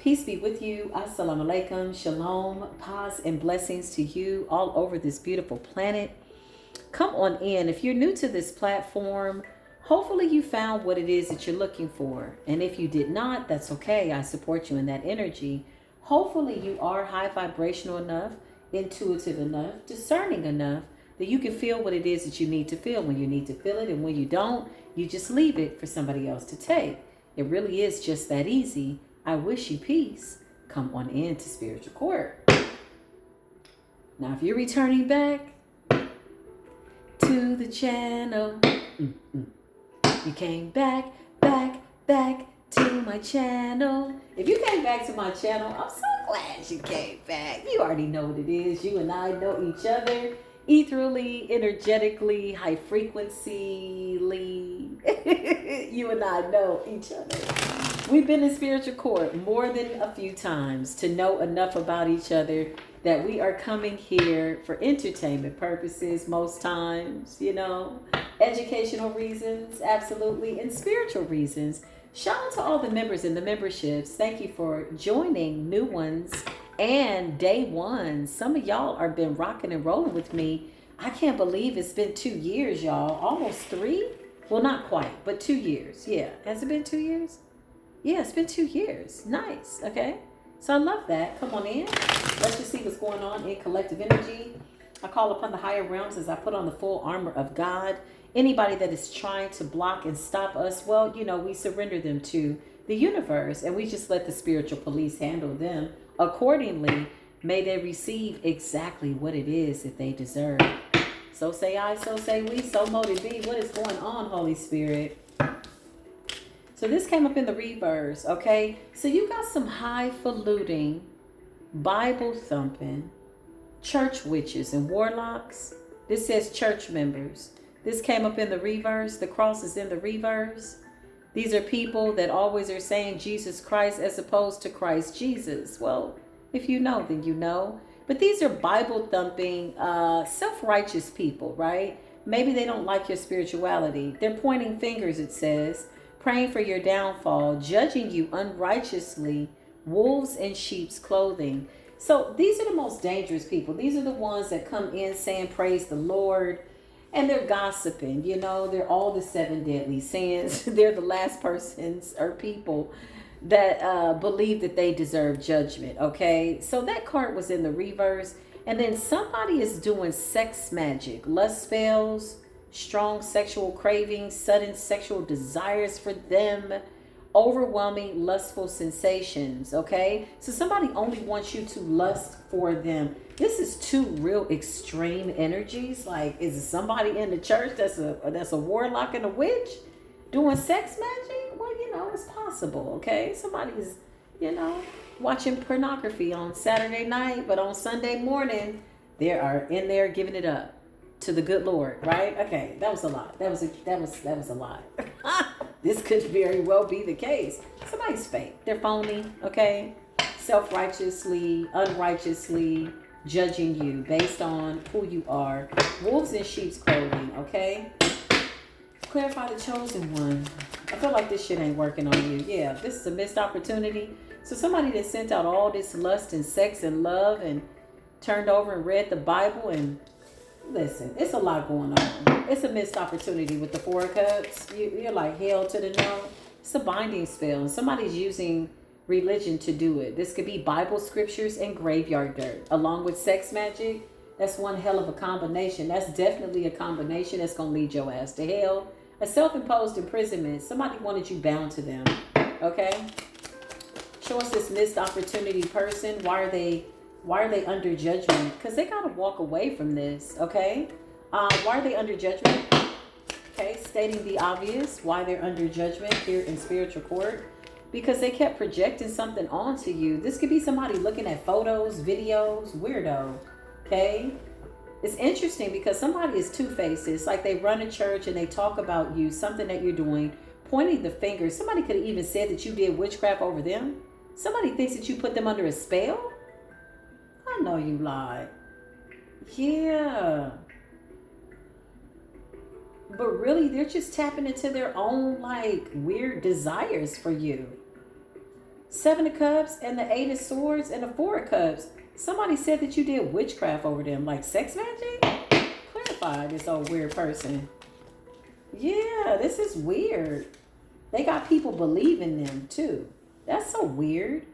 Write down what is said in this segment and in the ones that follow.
Peace be with you. Assalamu alaikum. Shalom. Paz and blessings to you all over this beautiful planet. Come on in. If you're new to this platform, hopefully you found what it is that you're looking for. And if you did not, that's okay. I support you in that energy. Hopefully you are high vibrational enough, intuitive enough, discerning enough that you can feel what it is that you need to feel when you need to feel it. And when you don't, you just leave it for somebody else to take. It really is just that easy. I wish you peace. Come on into spiritual court. Now, if you're returning back to the channel, you came back to my channel. If you came back to my channel, I'm so glad you came back. You already know what it is. You and I know each other ethereally, energetically, high frequencyly. You and I know each other. We've been in spiritual court more than a few times to know enough about each other that we are coming here for entertainment purposes most times, educational reasons, absolutely, and spiritual reasons. Shout out to all the members in the memberships. Thank you for joining, new ones and day ones. Some of y'all are been rocking and rolling with me. I can't believe it's been 2 years, y'all. Almost 3? Well, not quite, but 2 years. Yeah. Has it been 2 years? Yeah, it's been 2 years. Nice. Okay. So I love that. Come on in. Let's just see what's going on in collective energy. I call upon the higher realms as I put on the full armor of God. Anybody that is trying to block and stop us, well, we surrender them to the universe and we just let the spiritual police handle them accordingly. May they receive exactly what it is that they deserve. So say I, so say we, so mote it be. What is going on, Holy Spirit? So this came up in the reverse, okay? So you got some highfalutin, Bible thumping, church witches and warlocks. This says church members. This came up in the reverse. The cross is in the reverse. These are people that always are saying Jesus Christ as opposed to Christ Jesus. Well, if you know, then you know. But these are Bible thumping, self-righteous people, right? Maybe they don't like your spirituality. They're pointing fingers, it says, praying for your downfall, judging you unrighteously, wolves in sheep's clothing. So these are the most dangerous people. These are the ones that come in saying, praise the Lord, and they're gossiping. They're all the 7 deadly sins. They're the last persons or people that believe that they deserve judgment, okay? So that card was in the reverse. And then somebody is doing sex magic, lust spells, strong sexual cravings, sudden sexual desires for them, overwhelming lustful sensations, okay? So somebody only wants you to lust for them. This is 2 real extreme energies. Like, is it somebody in the church that's a warlock and a witch doing sex magic? Well, it's possible, okay? Somebody's, watching pornography on Saturday night, but on Sunday morning, they are in there giving it up to the good Lord, right? Okay, that was a lot. That was a lot. This could very well be the case. Somebody's fake. They're phony, okay? Self-righteously, unrighteously judging you based on who you are. Wolves in sheep's clothing, okay? Clarify the chosen one. I feel like this shit ain't working on you. Yeah, this is a missed opportunity. So somebody that sent out all this lust and sex and love and turned over and read the Bible and listen, it's a lot going on. It's a missed opportunity with the 4 of Cups. You're like hell to the no. It's a binding spell. And somebody's using religion to do it. This could be Bible scriptures and graveyard dirt along with sex magic. That's one hell of a combination. That's definitely a combination that's going to lead your ass to hell. A self-imposed imprisonment. Somebody wanted you bound to them. Okay? Show us this missed opportunity person. Why are they under judgment? Because they got to walk away from this, okay? Why are they under judgment? Okay, stating the obvious, why they're under judgment here in spiritual court. Because they kept projecting something onto you. This could be somebody looking at photos, videos, weirdo, okay? It's interesting because somebody is two-faced. It's like they run a church and they talk about you, something that you're doing, pointing the finger. Somebody could have even said that you did witchcraft over them. Somebody thinks that you put them under a spell. I know you lied. Yeah. But really, they're just tapping into their own, like, weird desires for you. Seven of Cups and the Eight of Swords and the Four of Cups. Somebody said that you did witchcraft over them, like sex magic? Clarify this old weird person. Yeah, this is weird. They got people believing them too. That's so weird.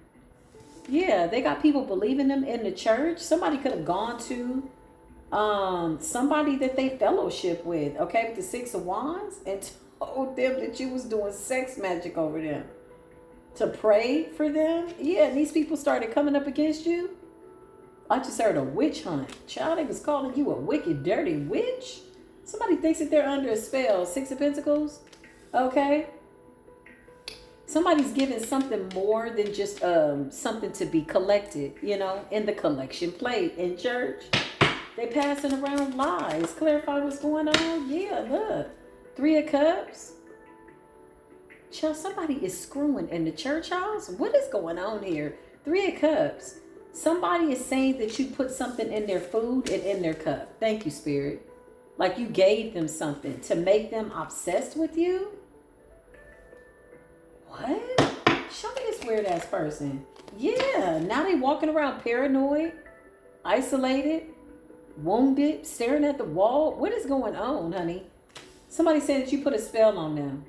Yeah, they got people believing them in the church. Somebody could have gone to somebody that they fellowship with, okay, with the Six of Wands, and told them that you was doing sex magic over them. To pray for them. Yeah, and these people started coming up against you. I just heard a witch hunt. Child, they was calling you a wicked, dirty witch. Somebody thinks that they're under a spell. Six of Pentacles. Okay. Somebody's giving something more than just something to be collected, you know, in the collection plate in church. They passing around lies. Clarify what's going on. Yeah, look. Three of Cups. Child, somebody is screwing in the church house. What is going on here? Three of Cups. Somebody is saying that you put something in their food and in their cup. Thank you, Spirit. Like you gave them something to make them obsessed with you. What? Show me this weird ass person. Yeah, now they walking around paranoid, isolated, wounded, staring at the wall. What is going on, honey? Somebody said that you put a spell on them.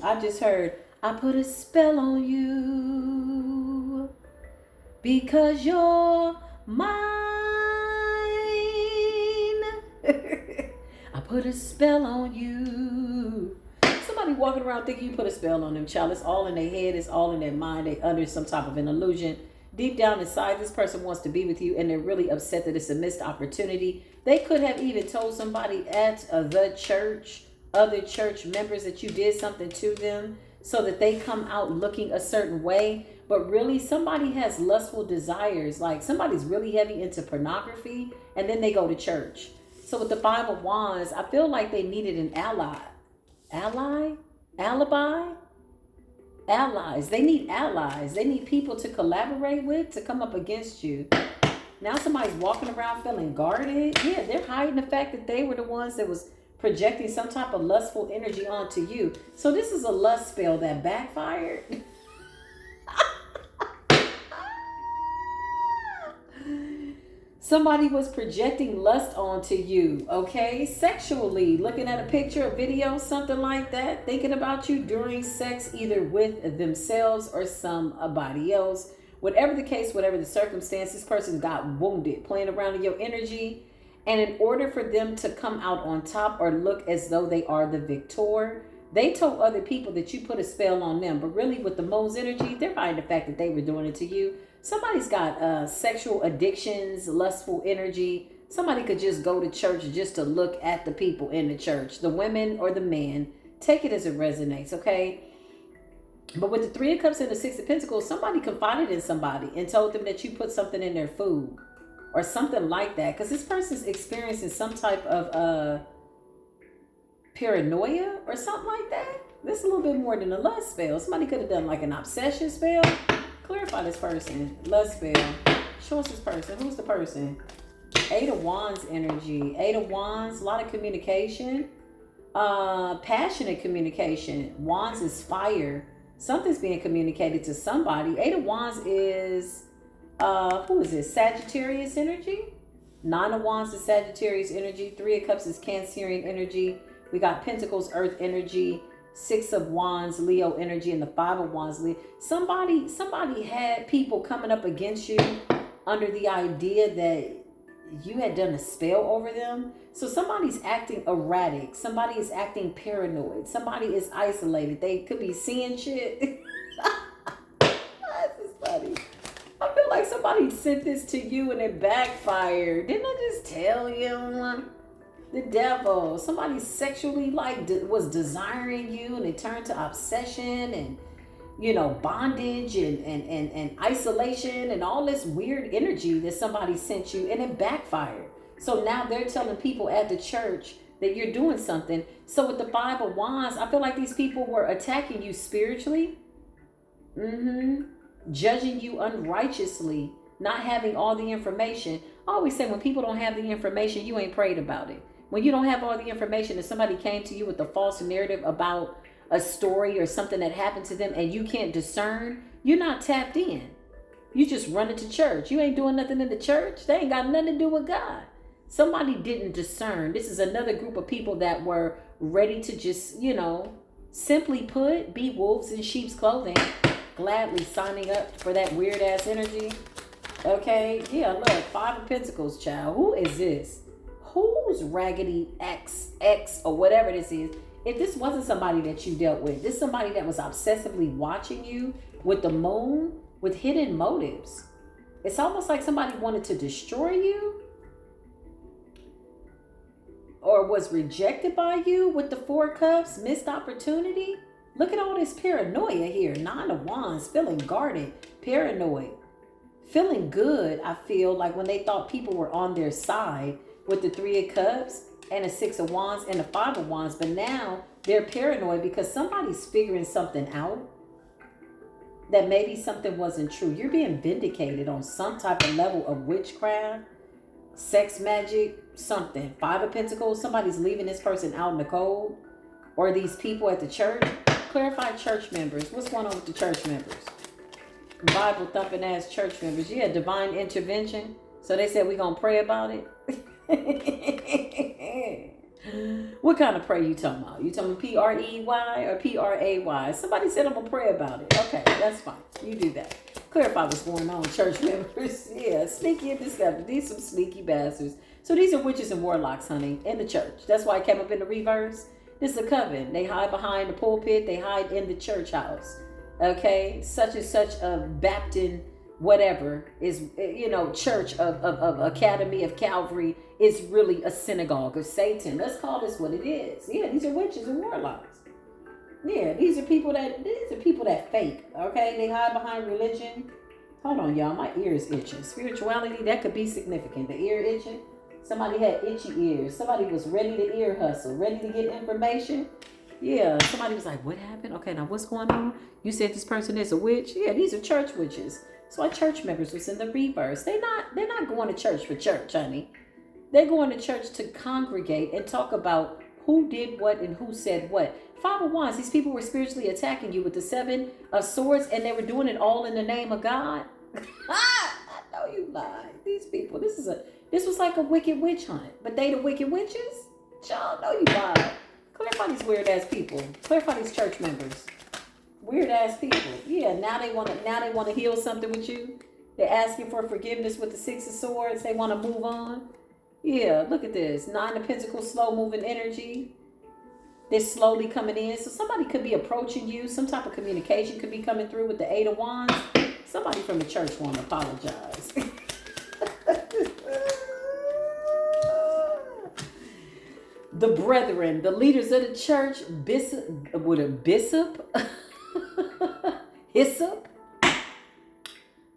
I just heard, I put a spell on you because you're mine. I put a spell on you. Somebody walking around thinking you put a spell on them, child. It's all in their head. It's all in their mind. They under some type of an illusion. Deep down inside, this person wants to be with you, and they're really upset that it's a missed opportunity. They could have even told somebody at the church, other church members, that you did something to them so that they come out looking a certain way. But really, somebody has lustful desires. Like somebody's really heavy into pornography, and then they go to church. So with the Five of Wands, I feel like they needed an ally. Allies. They need allies. They need people to collaborate with to come up against you. Now somebody's walking around feeling guarded. Yeah, they're hiding the fact that they were the ones that was projecting some type of lustful energy onto you. So this is a lust spell that backfired. Somebody was projecting lust onto you, okay? Sexually, looking at a picture, a video, something like that, thinking about you during sex, either with themselves or somebody else. Whatever the case, whatever the circumstance, this person got wounded, playing around in your energy. And in order for them to come out on top or look as though they are the victor, they told other people that you put a spell on them. But really, with the Mo's energy, they're hiding the fact that they were doing it to you. Somebody's got sexual addictions, lustful energy. Somebody could just go to church just to look at the people in the church, the women or the men. Take it as it resonates, okay? But with the Three of Cups and the Six of Pentacles, somebody confided in somebody and told them that you put something in their food or something like that. Because this person's experiencing some type of paranoia or something like that. This is a little bit more than a lust spell. Somebody could have done like an obsession spell. Clarify this person. Lust spell. Show us this person. Who's the person? Eight of Wands energy. Eight of Wands. A lot of communication. Passionate communication. Wands is fire. Something's being communicated to somebody. Eight of Wands is, who is this? Sagittarius energy. Nine of Wands is Sagittarius energy. Three of Cups is Cancerian energy. We got Pentacles, Earth energy. Six of Wands, Leo energy, and the Five of Wands, Leo. Somebody had people coming up against you under the idea that you had done a spell over them. So somebody's acting erratic. Somebody is acting paranoid. Somebody is isolated. They could be seeing shit. This is funny. I feel like somebody sent this to you and it backfired. Didn't I just tell you? The devil. Somebody sexually was desiring you and it turned to obsession and, you know, bondage and isolation and all this weird energy that somebody sent you, and it backfired. So now they're telling people at the church that you're doing something. So with the Five of Wands, I feel like these people were attacking you spiritually. Judging you unrighteously, not having all the information. I always say when people don't have the information, you ain't prayed about it. When you don't have all the information and somebody came to you with a false narrative about a story or something that happened to them and you can't discern, you're not tapped in. You just running to church. You ain't doing nothing in the church. They ain't got nothing to do with God. Somebody didn't discern. This is another group of people that were ready to just, simply put, be wolves in sheep's clothing, gladly signing up for that weird ass energy. Okay, yeah, look, 5 of Pentacles, child. Who is this? Who's Raggedy X or whatever this is? If this wasn't somebody that you dealt with, this is somebody that was obsessively watching you with the moon, with hidden motives. It's almost like somebody wanted to destroy you or was rejected by you with the 4 cups, missed opportunity. Look at all this paranoia here. 9 of Wands, feeling guarded, paranoid. Feeling good, I feel like when they thought people were on their side with the 3 of Cups and a 6 of Wands and a 5 of Wands. But now they're paranoid because somebody's figuring something out that maybe something wasn't true. You're being vindicated on some type of level of witchcraft, sex magic, something. 5 of Pentacles, somebody's leaving this person out in the cold. Or these people at the church. Clarify church members. What's going on with the church members? Bible thumping ass church members. Yeah, divine intervention. So they said we're going to pray about it. What kind of prayer you talking about? You talking P-R-E-Y or P-R-A-Y? Somebody said I'm going to pray about it. Okay, that's fine. You do that. Clarify what's going on, church members. Yeah, sneaky and deceptive. These some sneaky bastards. So these are witches and warlocks, honey, in the church. That's why I came up in the reverse. This is a coven. They hide behind the pulpit. They hide in the church house. Okay, such and such a Baptist, whatever, is, church of Academy of Calvary is really a synagogue of Satan. Let's call this what it is. Yeah, these are witches and warlocks. Yeah, these are people that fake. Okay, they hide behind religion. Hold on, y'all, my ear is itching. Spirituality, that could be significant. The ear itching. Somebody had itchy ears. Somebody was ready to ear hustle, ready to get information. Yeah, somebody was like, what happened? Okay, now what's going on? You said this person is a witch? Yeah, these are church witches. So our church members was in the reverse. They're not going to church for church, honey. They're going to church to congregate and talk about who did what and who said what. 5 of Wands, these people were spiritually attacking you with the 7 of Swords, and they were doing it all in the name of God. I know you lied. These people, this was like a wicked witch hunt. But they the wicked witches? Y'all know you lied. Clarify these weird ass people. Clarify these church members. Weird ass people. Yeah, now they want to heal something with you. They're asking for forgiveness with the 6 of Swords. They want to move on. Yeah, look at this. 9 of Pentacles, slow moving energy. They're slowly coming in. So somebody could be approaching you. Some type of communication could be coming through with the 8 of Wands. Somebody from the church want to apologize. The brethren, the leaders of the church, hyssop,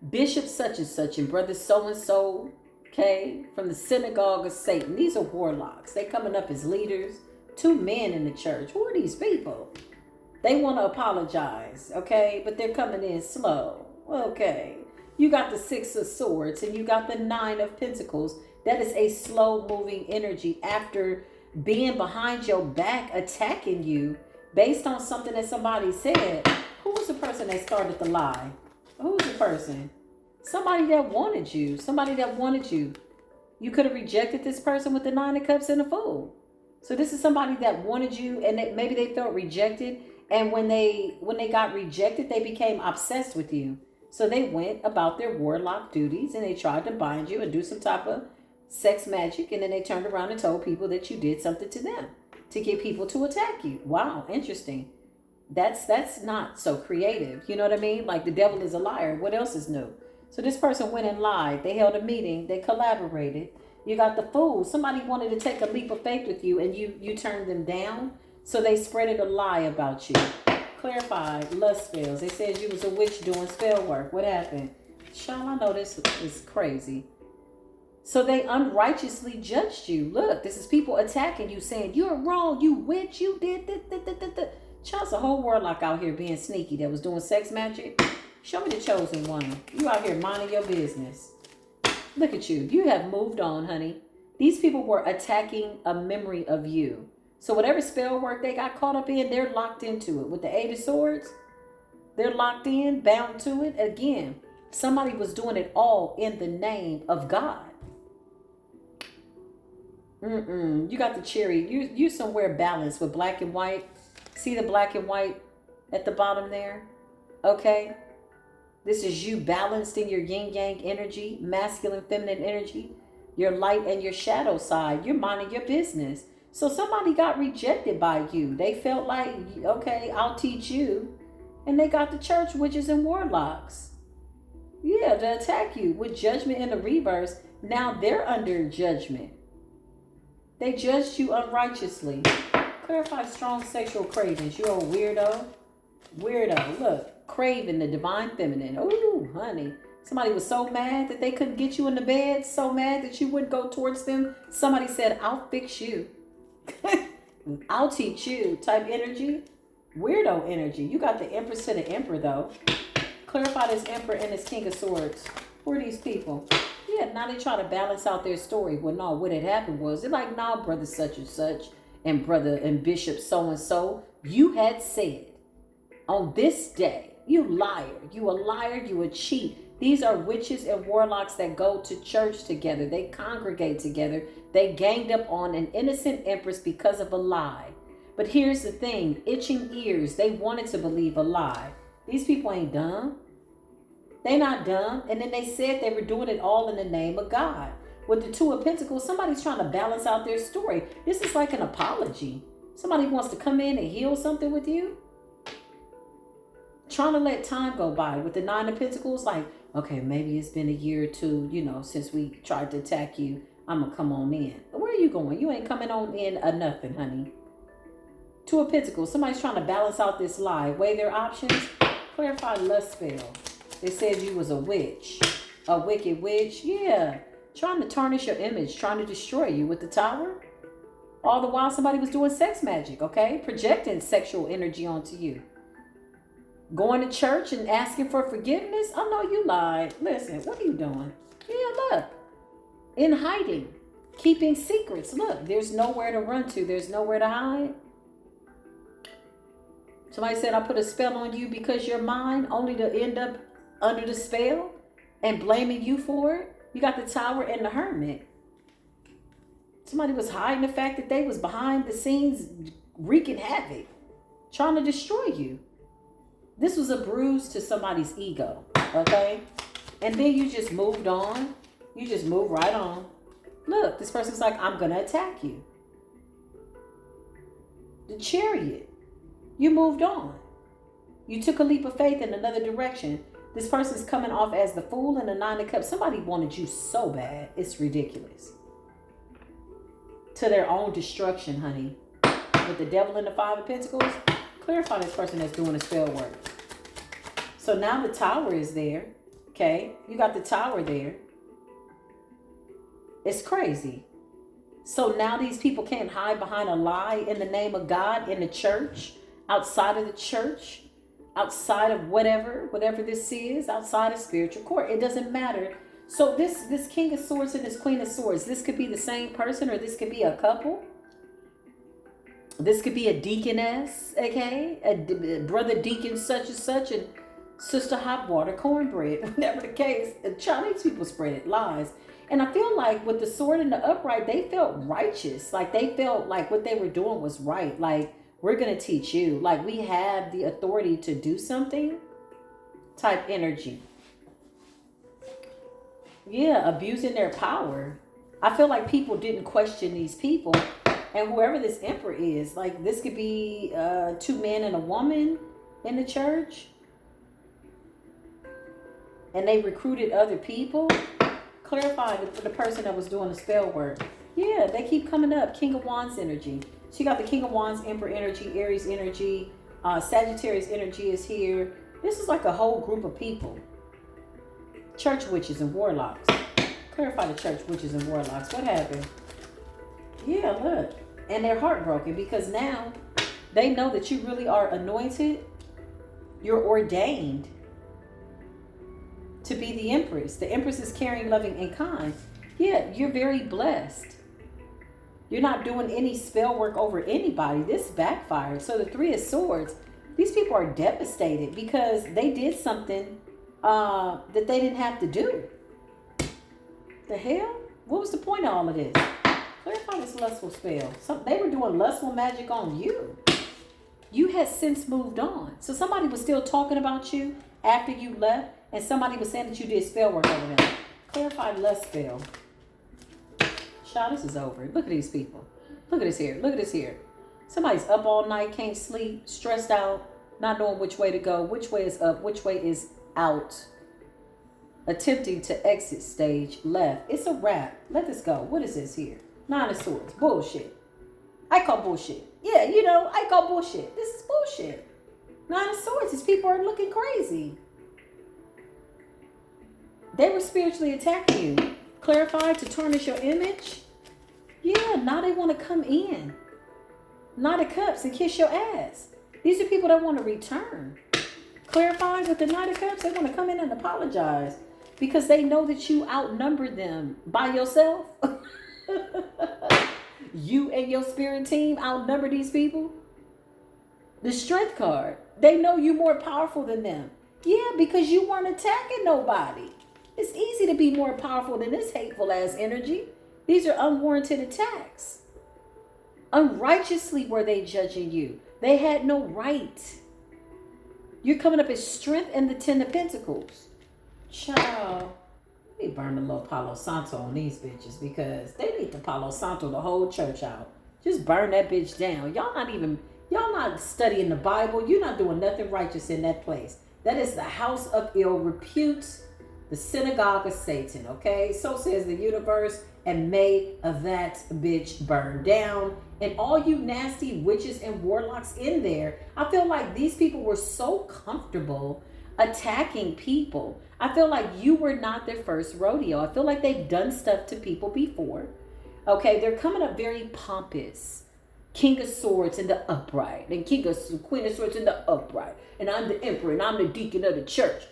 bishop such and such, and brother so and so, okay, from the synagogue of Satan. These are warlocks. They coming up as leaders. 2 men in the church. Who are these people? They want to apologize, okay, but they're coming in slow. Okay, you got the 6 of Swords and you got the 9 of Pentacles. That is a slow moving energy after being behind your back, attacking you based on something that somebody said. Who was the person that started the lie? Who was the person? Somebody that wanted you. Somebody that wanted you. You could have rejected this person with the 9 of Cups and a Fool. So this is somebody that wanted you, and maybe they felt rejected. And when they got rejected, they became obsessed with you. So they went about their warlock duties and they tried to bind you and do some type of sex magic, and then they turned around and told people that you did something to them to get people to attack you. Wow, interesting. That's not so creative. You know what I mean? Like the devil is a liar. What else is new? So this person went and lied. They held a meeting. They collaborated. You got the Fool. Somebody wanted to take a leap of faith with you and you turned them down. So they spreaded a lie about you. Clarify lust spells. They said you was a witch doing spell work. What happened? Child, I know this is crazy. So they unrighteously judged you. Look, this is people attacking you, saying, you're wrong, you witch, you did this. Child's a whole warlock out here being sneaky that was doing sex magic. Show me the chosen one. You out here minding your business. Look at you. You have moved on, honey. These people were attacking a memory of you. So whatever spell work they got caught up in, they're locked into it. With the Eight of Swords, they're locked in, bound to it. Again, somebody was doing it all in the name of God. You got the Chariot. You somewhere balanced with black and white. See the black and white at the bottom there? Okay. This is you balanced in your yin yang energy, masculine, feminine energy, your light and your shadow side. You're minding your business. So somebody got rejected by you. They felt like, okay, I'll teach you. And they got the church witches and warlocks. Yeah, to attack you with judgment in the reverse. Now they're under judgment. They judged you unrighteously. Clarify strong sexual cravings. You're a weirdo. Weirdo. Look, craving the divine feminine. Ooh, honey. Somebody was so mad that they couldn't get you in the bed. So mad that you wouldn't go towards them. Somebody said, I'll fix you. I'll teach you. Type energy. Weirdo energy. You got the Empress to the Emperor, though. Clarify this Emperor and this King of Swords. Who are these people? Yeah, now they try to balance out their story. Well, no, what had happened was, they're like, nah, brother such and such, and brother and bishop so and so, you had said on this day, you liar, you a liar, you a cheat. These are witches and warlocks that go to church together. They congregate together. They ganged up on an innocent empress because of a lie. But here's the thing, itching ears, they wanted to believe a lie. These people ain't dumb. They not dumb. And then they said they were doing it all in the name of God. With the Two of Pentacles, somebody's trying to balance out their story. This is like an apology. Somebody wants to come in and heal something with you. Trying to let time go by. With the Nine of Pentacles, like, okay, maybe it's been a year or two, since we tried to attack you. I'm going to come on in. Where are you going? You ain't coming on in or nothing, honey. Two of Pentacles, somebody's trying to balance out this lie. Weigh their options. Clarify lust spell. It says you was a witch. A wicked witch. Yeah. Trying to tarnish your image. Trying to destroy you with the Tower. All the while somebody was doing sex magic, okay? Projecting sexual energy onto you. Going to church and asking for forgiveness? Oh, no, you lied. Listen, what are you doing? Yeah, look. In hiding. Keeping secrets. Look, there's nowhere to run to. There's nowhere to hide. Somebody said, I put a spell on you because you're mine, only to end up under the spell and blaming you for it. You got the Tower and the Hermit. Somebody was hiding the fact that they was behind the scenes wreaking havoc, trying to destroy you. This was a bruise to somebody's ego, okay? And then you just moved on. You just moved right on. Look, this person's like, I'm going to attack you. The Chariot. You moved on. You took a leap of faith in another direction. This person's coming off as the Fool and the Nine of Cups. Somebody wanted you so bad. It's ridiculous. To their own destruction, honey. With the Devil and the Five of Pentacles, clarify this person that's doing the spell work. So now the Tower is there. Okay? You got the Tower there. It's crazy. So now these people can't hide behind a lie in the name of God in the church. Outside of the church, outside of whatever this is, outside of spiritual court. It doesn't matter. So this King of Swords and this Queen of Swords, this could be the same person, or this could be a couple. This could be a deaconess, okay? A brother deacon such and such, and sister hot water cornbread. Whatever the case, Chinese people spread it, lies. And I feel like with the sword and the upright, they felt righteous. Like they felt like what they were doing was right. Like, we're going to teach you. Like, we have the authority to do something. Type energy. Yeah, abusing their power. I feel like people didn't question these people. And whoever this emperor is, like, this could be 2 men and a woman in the church. And they recruited other people. Clarify the person that was doing the spell work. Yeah, they keep coming up. King of Wands energy. So you got the King of Wands, Emperor energy, Aries energy, Sagittarius energy is here. This is like a whole group of people. Church witches and warlocks. Clarify the church witches and warlocks. What happened? Yeah, look. And they're heartbroken because now they know that you really are anointed. You're ordained to be the Empress. The Empress is caring, loving, and kind. Yeah, you're very blessed. You're not doing any spell work over anybody. This backfired. So the Three of Swords, these people are devastated because they did something that they didn't have to do. The hell? What was the point of all of this? Clarify this lustful spell. They were doing lustful magic on you. You had since moved on. So somebody was still talking about you after you left, and somebody was saying that you did spell work over them. Clarify lust spell. Child, this is over. Look at these people. Look at this here. Look at this here. Somebody's up all night, can't sleep, stressed out, not knowing which way to go, which way is up, which way is out. Attempting to exit stage left. It's a wrap. Let this go. What is this here? Nine of Swords. Bullshit. I call bullshit. Yeah, you know, I call bullshit. This is bullshit. Nine of Swords. These people are looking crazy. They were spiritually attacking you. Clarify to tarnish your image. Yeah, now they want to come in. Knight of Cups and kiss your ass. These are people that want to return. Clarify with the Knight of Cups. They want to come in and apologize because they know that you outnumber them by yourself. You and your spirit team outnumber these people. The Strength card. They know you're more powerful than them. Yeah, because you weren't attacking nobody. It's easy to be more powerful than this hateful ass energy. These are unwarranted attacks. Unrighteously were they judging you. They had no right. You're coming up as Strength and the Ten of Pentacles. Child. They burn the little Palo Santo on these bitches because they need to Palo Santo the whole church out. Just burn that bitch down. Y'all not studying the Bible. You're not doing nothing righteous in that place. That is the house of ill repute, the synagogue of Satan, okay? So says the universe, and may that bitch burn down. And all you nasty witches and warlocks in there, I feel like these people were so comfortable attacking people. I feel like you were not their first rodeo. I feel like they've done stuff to people before. Okay, they're coming up very pompous. King of Swords in the upright, and Queen of Swords in the upright. And I'm the emperor, and I'm the deacon of the church.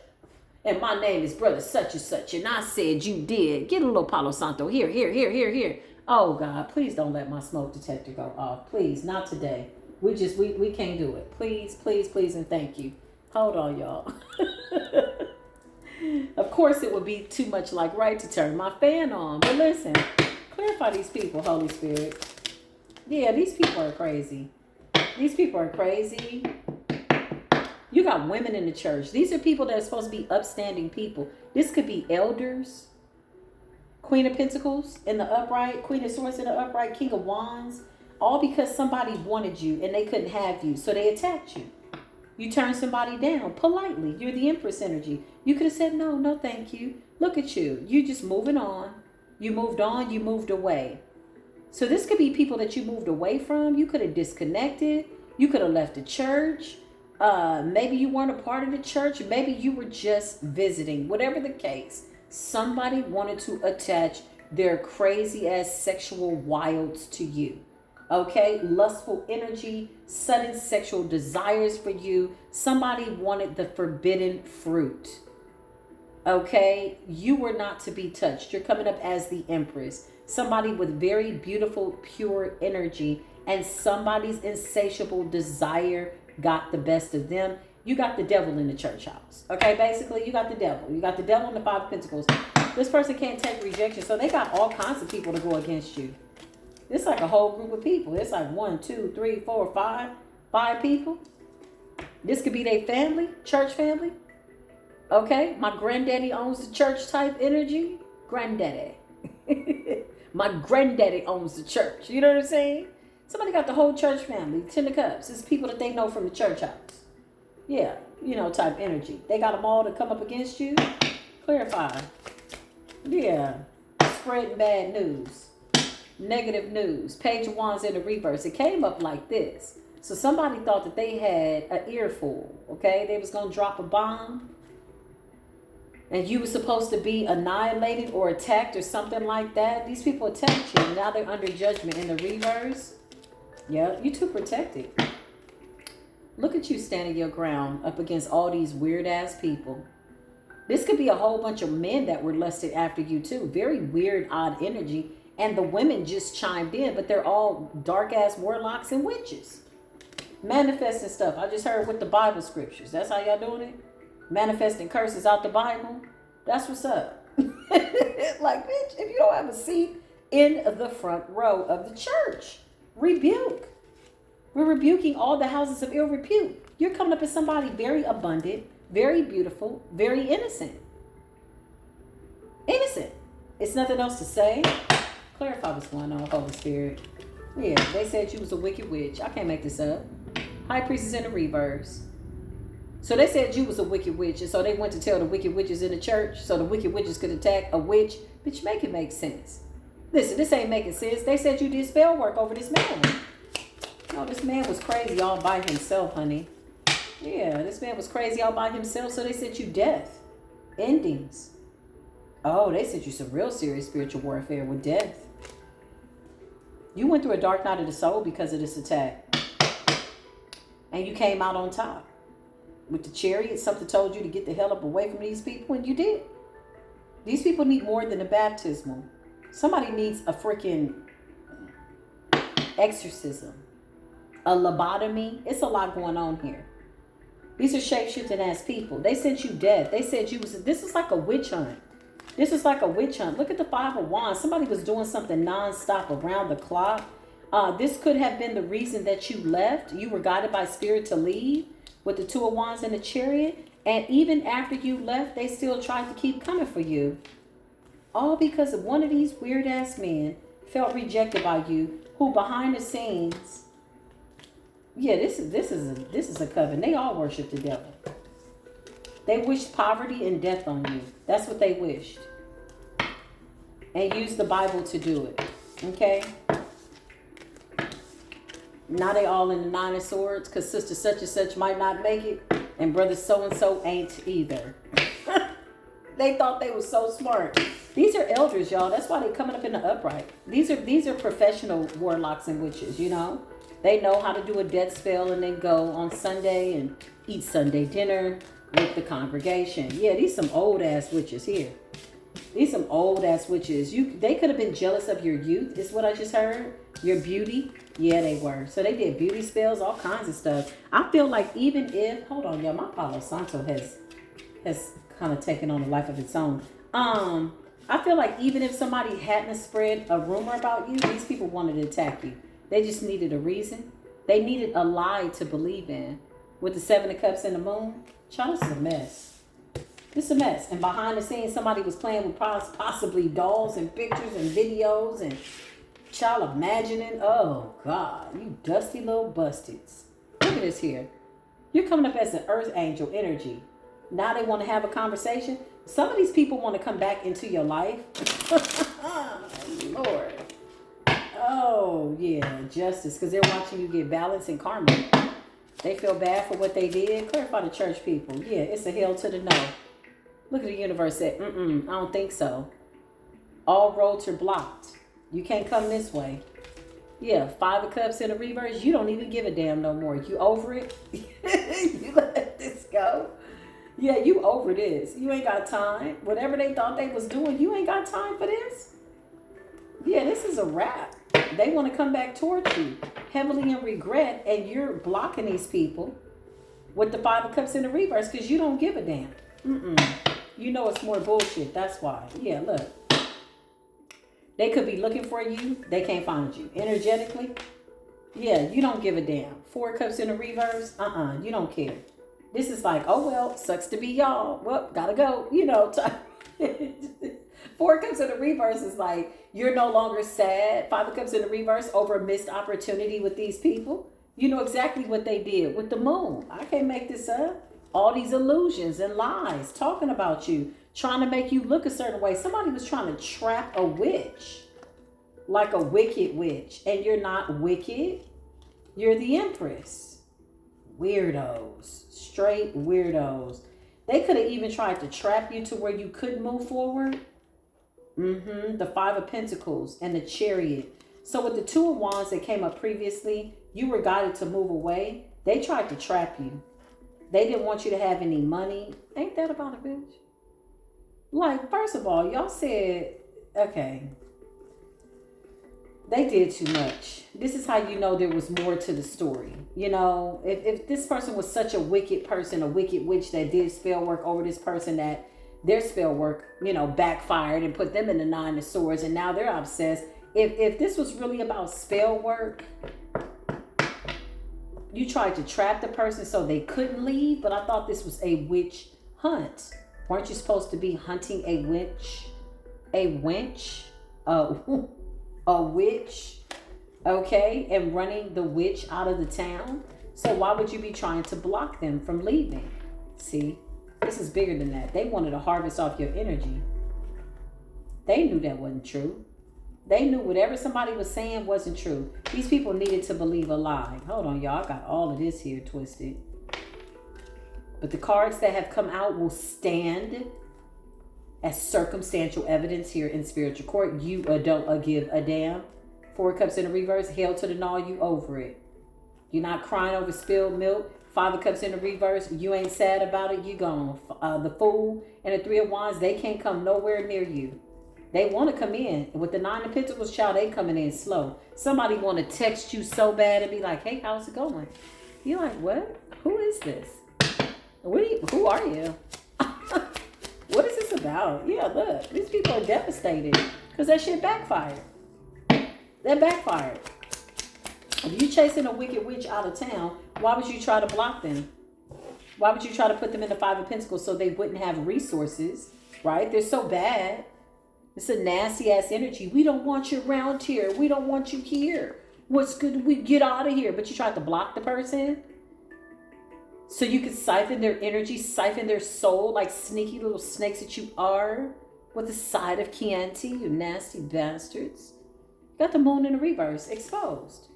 And my name is brother such and such, and I said you did. Get a little Palo Santo. Here. Oh, God, please don't let my smoke detector go off. Please, not today. We can't do it. Please, and thank you. Hold on, y'all. Of course, it would be too much like right to turn my fan on. But listen, clarify these people, Holy Spirit. Yeah, these people are crazy. These people are crazy. You got women in the church. These are people that are supposed to be upstanding people. This could be elders. Queen of Pentacles in the upright. Queen of Swords in the upright. King of Wands. All because somebody wanted you and they couldn't have you. So they attacked you. You turned somebody down politely. You're the Empress energy. You could have said, no, thank you. Look at you. You just moving on. You moved on. You moved away. So this could be people that you moved away from. You could have disconnected. You could have left the church. Maybe you weren't a part of the church. Maybe you were just visiting. Whatever the case, somebody wanted to attach their crazy ass sexual wilds to you. Okay, lustful energy, sudden sexual desires for you. Somebody wanted the forbidden fruit. Okay, you were not to be touched. You're coming up as the Empress. Somebody with very beautiful, pure energy, and somebody's insatiable desire got the best of them. You got the devil in the church house. Okay, basically, you got the devil. You got the devil in the Five of Pentacles. This person can't take rejection, so they got all kinds of people to go against you. It's like a whole group of people. It's like 1, 2, 3, 4, 5 people. This could be their family, church family. Okay, my granddaddy owns the church type energy. Granddaddy. My granddaddy owns the church. You know what I'm saying? Somebody got the whole church family. Ten of Cups. It's people that they know from the church house. Yeah, type energy. They got them all to come up against you. Clarify. Yeah. Spreading bad news. Negative news. Page of Wands in the reverse. It came up like this. So somebody thought that they had an earful. Okay? They was going to drop a bomb. And you were supposed to be annihilated or attacked or something like that. These people attacked you. Now they're under judgment in the reverse. Yeah, you too protected. Look at you standing your ground up against all these weird ass people. This could be a whole bunch of men that were lusted after you too. Very weird, odd energy. And the women just chimed in, but they're all dark-ass warlocks and witches. Manifesting stuff. I just heard with the Bible scriptures. That's how y'all doing it? Manifesting curses out the Bible. That's what's up. Like, bitch, if you don't have a seat in the front row of the church, rebuke. We're rebuking all the houses of ill repute. You're coming up as somebody very abundant, very beautiful, very innocent. Innocent. It's nothing else to say. Clarify what's going on, Holy Spirit. Yeah, they said you was a wicked witch. I can't make this up. High priestess in the reverse. So they said you was a wicked witch, and so they went to tell the wicked witches in the church so the wicked witches could attack a witch. Bitch, make it make sense. Listen, this ain't making sense. They said you did spell work over this man. No, this man was crazy all by himself, honey. Yeah, this man was crazy all by himself, so they sent you death. Endings. Oh, they sent you some real serious spiritual warfare with death. You went through a dark night of the soul because of this attack. And you came out on top. With the chariot, something told you to get the hell up away from these people, and you did. These people need more than a baptismal. Somebody needs a freaking exorcism. A lobotomy. It's a lot going on here. These are shape-shifting ass people. They sent you death. They said you was, this is like a witch hunt. This is like a witch hunt. Look at the Five of Wands. Somebody was doing something nonstop around the clock. This could have been the reason that you left. You were guided by spirit to leave with the Two of Wands and the Chariot. And even after you left, they still tried to keep coming for you. All because of one of these weird ass men felt rejected by you, who behind the scenes, yeah, this is a coven. They all worship the devil. They wished poverty and death on you. That's what they wished. And used the Bible to do it. Okay? Now they all in the Nine of Swords because sister such and such might not make it. And brother so-and-so ain't either. They thought they were so smart. These are elders, y'all. That's why they're coming up in the upright. These are professional warlocks and witches, you know. They know how to do a death spell and then go on Sunday and eat Sunday dinner with the congregation. Yeah, these some old ass witches here. These some old ass witches. They could have been jealous of your youth, is what I just heard. Your beauty. Yeah, they were. So they did beauty spells, all kinds of stuff. I feel like even if, hold on, y'all, my Palo Santo has kind of taken on a life of its own. I feel like even if somebody hadn't spread a rumor about you, these people wanted to attack you. They just needed a reason. They needed a lie to believe in. With the Seven of Cups and the Moon, child, this is a mess. This is a mess. And behind the scenes, somebody was playing with possibly dolls and pictures and videos and child imagining. Oh, God, you dusty little bustards. Look at this here. You're coming up as an earth angel energy. Now they want to have a conversation. Some of these people want to come back into your life. Lord. Oh, yeah, justice. Because they're watching you get balance and karma. They feel bad for what they did. Clarify the church people. Yeah, it's a hell to the no. Look at the universe said, I don't think so. All roads are blocked. You can't come this way. Yeah, Five of Cups in the reverse. You don't even give a damn no more. You over it? You let this go? Yeah, you over this. You ain't got time. Whatever they thought they was doing, you ain't got time for this. Yeah, this is a wrap. They want to come back towards you heavily in regret, and you're blocking these people with the Five of Cups in the reverse because you don't give a damn. You know it's more bullshit. That's why. Yeah, look. They could be looking for you. They can't find you. Energetically, yeah, you don't give a damn. Four Cups in the reverse, you don't care. This is like, oh, well, sucks to be y'all. Well, gotta go. You know, Four Cups in the reverse is like, you're no longer sad. Five of Cups in the reverse over a missed opportunity with these people. You know exactly what they did with the moon. I can't make this up. All these illusions and lies talking about you, trying to make you look a certain way. Somebody was trying to trap a witch, like a wicked witch. And you're not wicked. You're the Empress. Weirdos. Straight weirdos. They could have even tried to trap you to where you couldn't move forward. The Five of Pentacles and the Chariot. So with the Two of Wands that came up previously, you were guided to move away. They tried to trap you. They didn't want you to have any money. Ain't that about a bitch? Like, first of all, y'all said, okay. They did too much. This is how you know there was more to the story. You know, if this person was such a wicked person, a wicked witch that did spell work over this person, that their spell work, you know, backfired and put them in the nine of swords, and now they're obsessed. If this was really about spell work, you tried to trap the person so they couldn't leave, but I thought this was a witch hunt. Weren't you supposed to be hunting a witch? A wench? A witch, okay, and running the witch out of the town? So why would you be trying to block them from leaving? See, this is bigger than that. They wanted to harvest off your energy. They knew that wasn't true. They knew whatever somebody was saying wasn't true. These people needed to believe a lie. Hold on, y'all. I got all of this here twisted. But the cards that have come out will stand as circumstantial evidence here in spiritual court. You don't give a damn. Four of Cups in the reverse. Hell to the gnaw, you over it. You're not crying over spilled milk. Five of Cups in the reverse. You ain't sad about it. You gone. The Fool and the Three of Wands, they can't come nowhere near you. They want to come in. With the Nine of Pentacles, child, they coming in slow. Somebody want to text you so bad and be like, hey, how's it going? You're like, what? Who is this? Who are you? What is this about? Yeah, look, these people are devastated because that shit backfired. That backfired. If you chasing a wicked witch out of town, why would you try to block them? Why would you try to put them in the Five of Pentacles so they wouldn't have resources, right? They're so bad. It's a nasty ass energy. We don't want you around here. We don't want you here. What's good? We get out of here. But you tried to block the person so you could siphon their energy, siphon their soul like sneaky little snakes that you are, with a side of Chianti, you nasty bastards. Got the Moon in the reverse, exposed.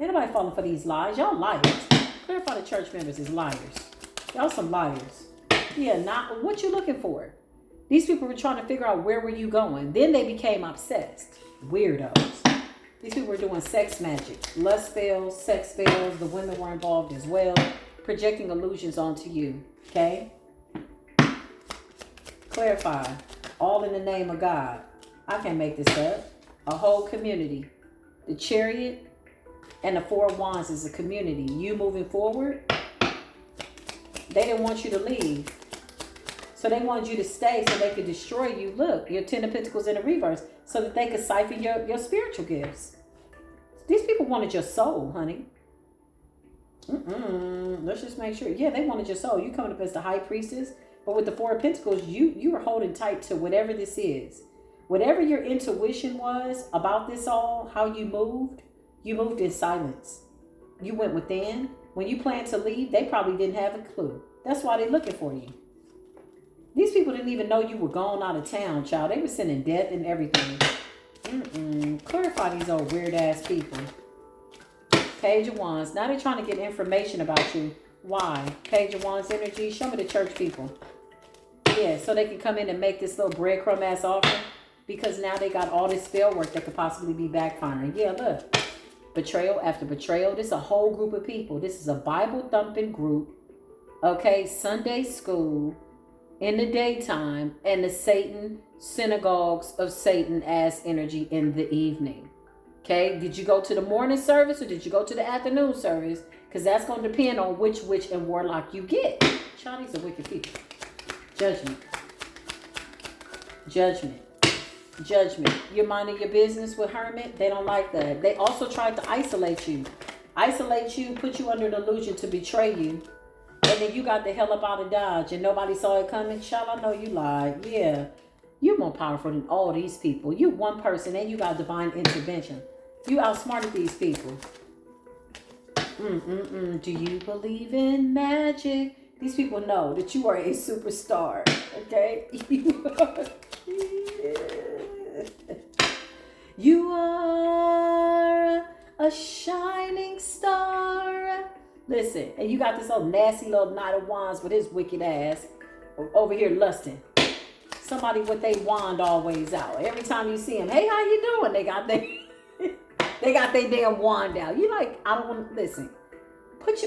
Ain't nobody falling for these lies. Y'all liars. Clarify the church members as liars. Y'all some liars. Yeah, not what you looking for. These people were trying to figure out where were you going. Then they became obsessed. Weirdos. These people were doing sex magic. Lust spells, sex spells. The women were involved as well. Projecting illusions onto you. Okay? Clarify. All in the name of God. I can't make this up. A whole community. The Chariot and the Four of Wands is a community. You moving forward. They didn't want you to leave. So they wanted you to stay so they could destroy you. Look, your Ten of Pentacles in the reverse. So that they could siphon your spiritual gifts. These people wanted your soul, honey. Let's just make sure. Yeah, they wanted your soul. You coming up as the High Priestess. But with the Four of Pentacles, you were holding tight to whatever this is. Whatever your intuition was about this all, how you moved in silence. You went within. When you planned to leave, they probably didn't have a clue. That's why they're looking for you. These people didn't even know you were gone out of town, child. They were sending death and everything. Clarify these old weird ass people. Page of Wands. Now they're trying to get information about you. Why? Page of Wands energy. Show me the church people. Yeah, so they can come in and make this little breadcrumb ass offering. Because now they got all this spell work that could possibly be backfiring. Yeah, look. Betrayal after betrayal. This is a whole group of people. This is a Bible thumping group. Okay, Sunday school. In the daytime, and the Satan synagogues of Satan ass energy in the evening. Okay, did you go to the morning service or did you go to the afternoon service? Because that's going to depend on which witch and warlock you get. Chinese are wicked people. Judgment. Judgment. Judgment. You're minding your business with Hermit. They don't like that. They also tried to isolate you. Isolate you, put you under an illusion to betray you. And then you got the hell up out of Dodge and nobody saw it coming. Child, I know you lied. Yeah. You're more powerful than all these people. You one person and you got divine intervention. You outsmarted these people. Do you believe in magic? These people know that you are a superstar. Okay? You are a shining star. Listen, and you got this old nasty little Knight of Wands with his wicked ass over here lusting. Somebody with their wand always out. Every time you see him, hey, how you doing? They got their damn wand out. You like, I don't want to listen. Put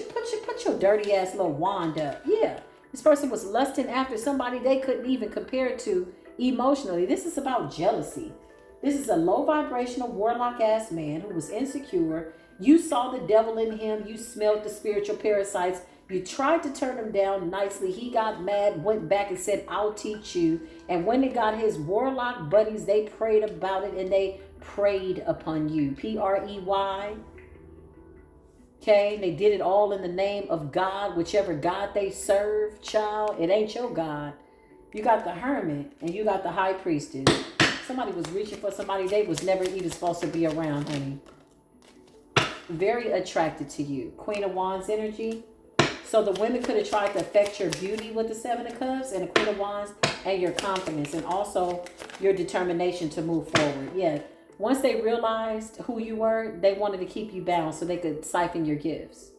your dirty ass little wand up. Yeah, this person was lusting after somebody they couldn't even compare to emotionally. This is about jealousy. This is a low vibrational warlock ass man who was insecure. You saw the devil in him. You smelled the spiritual parasites. You tried to turn him down nicely. He got mad, went back and said, I'll teach you. And when they got his warlock buddies, they prayed about it and they preyed upon you. P-R-E-Y. Okay, they did it all in the name of God, whichever God they serve, child. It ain't your God. You got the hermit and you got the high priestess. Somebody was reaching for somebody they was never even supposed to be around, honey. Very attracted to you. Queen of Wands energy. So the women could have tried to affect your beauty with the Seven of Cups and the Queen of Wands and your confidence and also your determination to move forward. Yeah. Once they realized who you were, they wanted to keep you bound so they could siphon your gifts.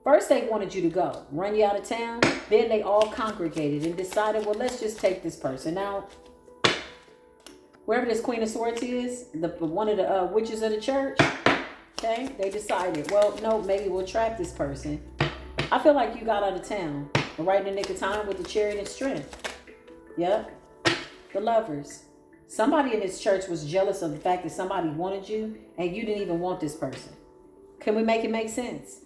First, they wanted you to go, run you out of town. Then they all congregated and decided, well, let's just take this person out. Wherever this Queen of Swords is, one of the witches of the church, okay, they decided, well, no, maybe we'll trap this person. I feel like you got out of town right in the nick of time with the chariot and strength. Yep. The Lovers. Somebody in this church was jealous of the fact that somebody wanted you and you didn't even want this person. Can we make it make sense?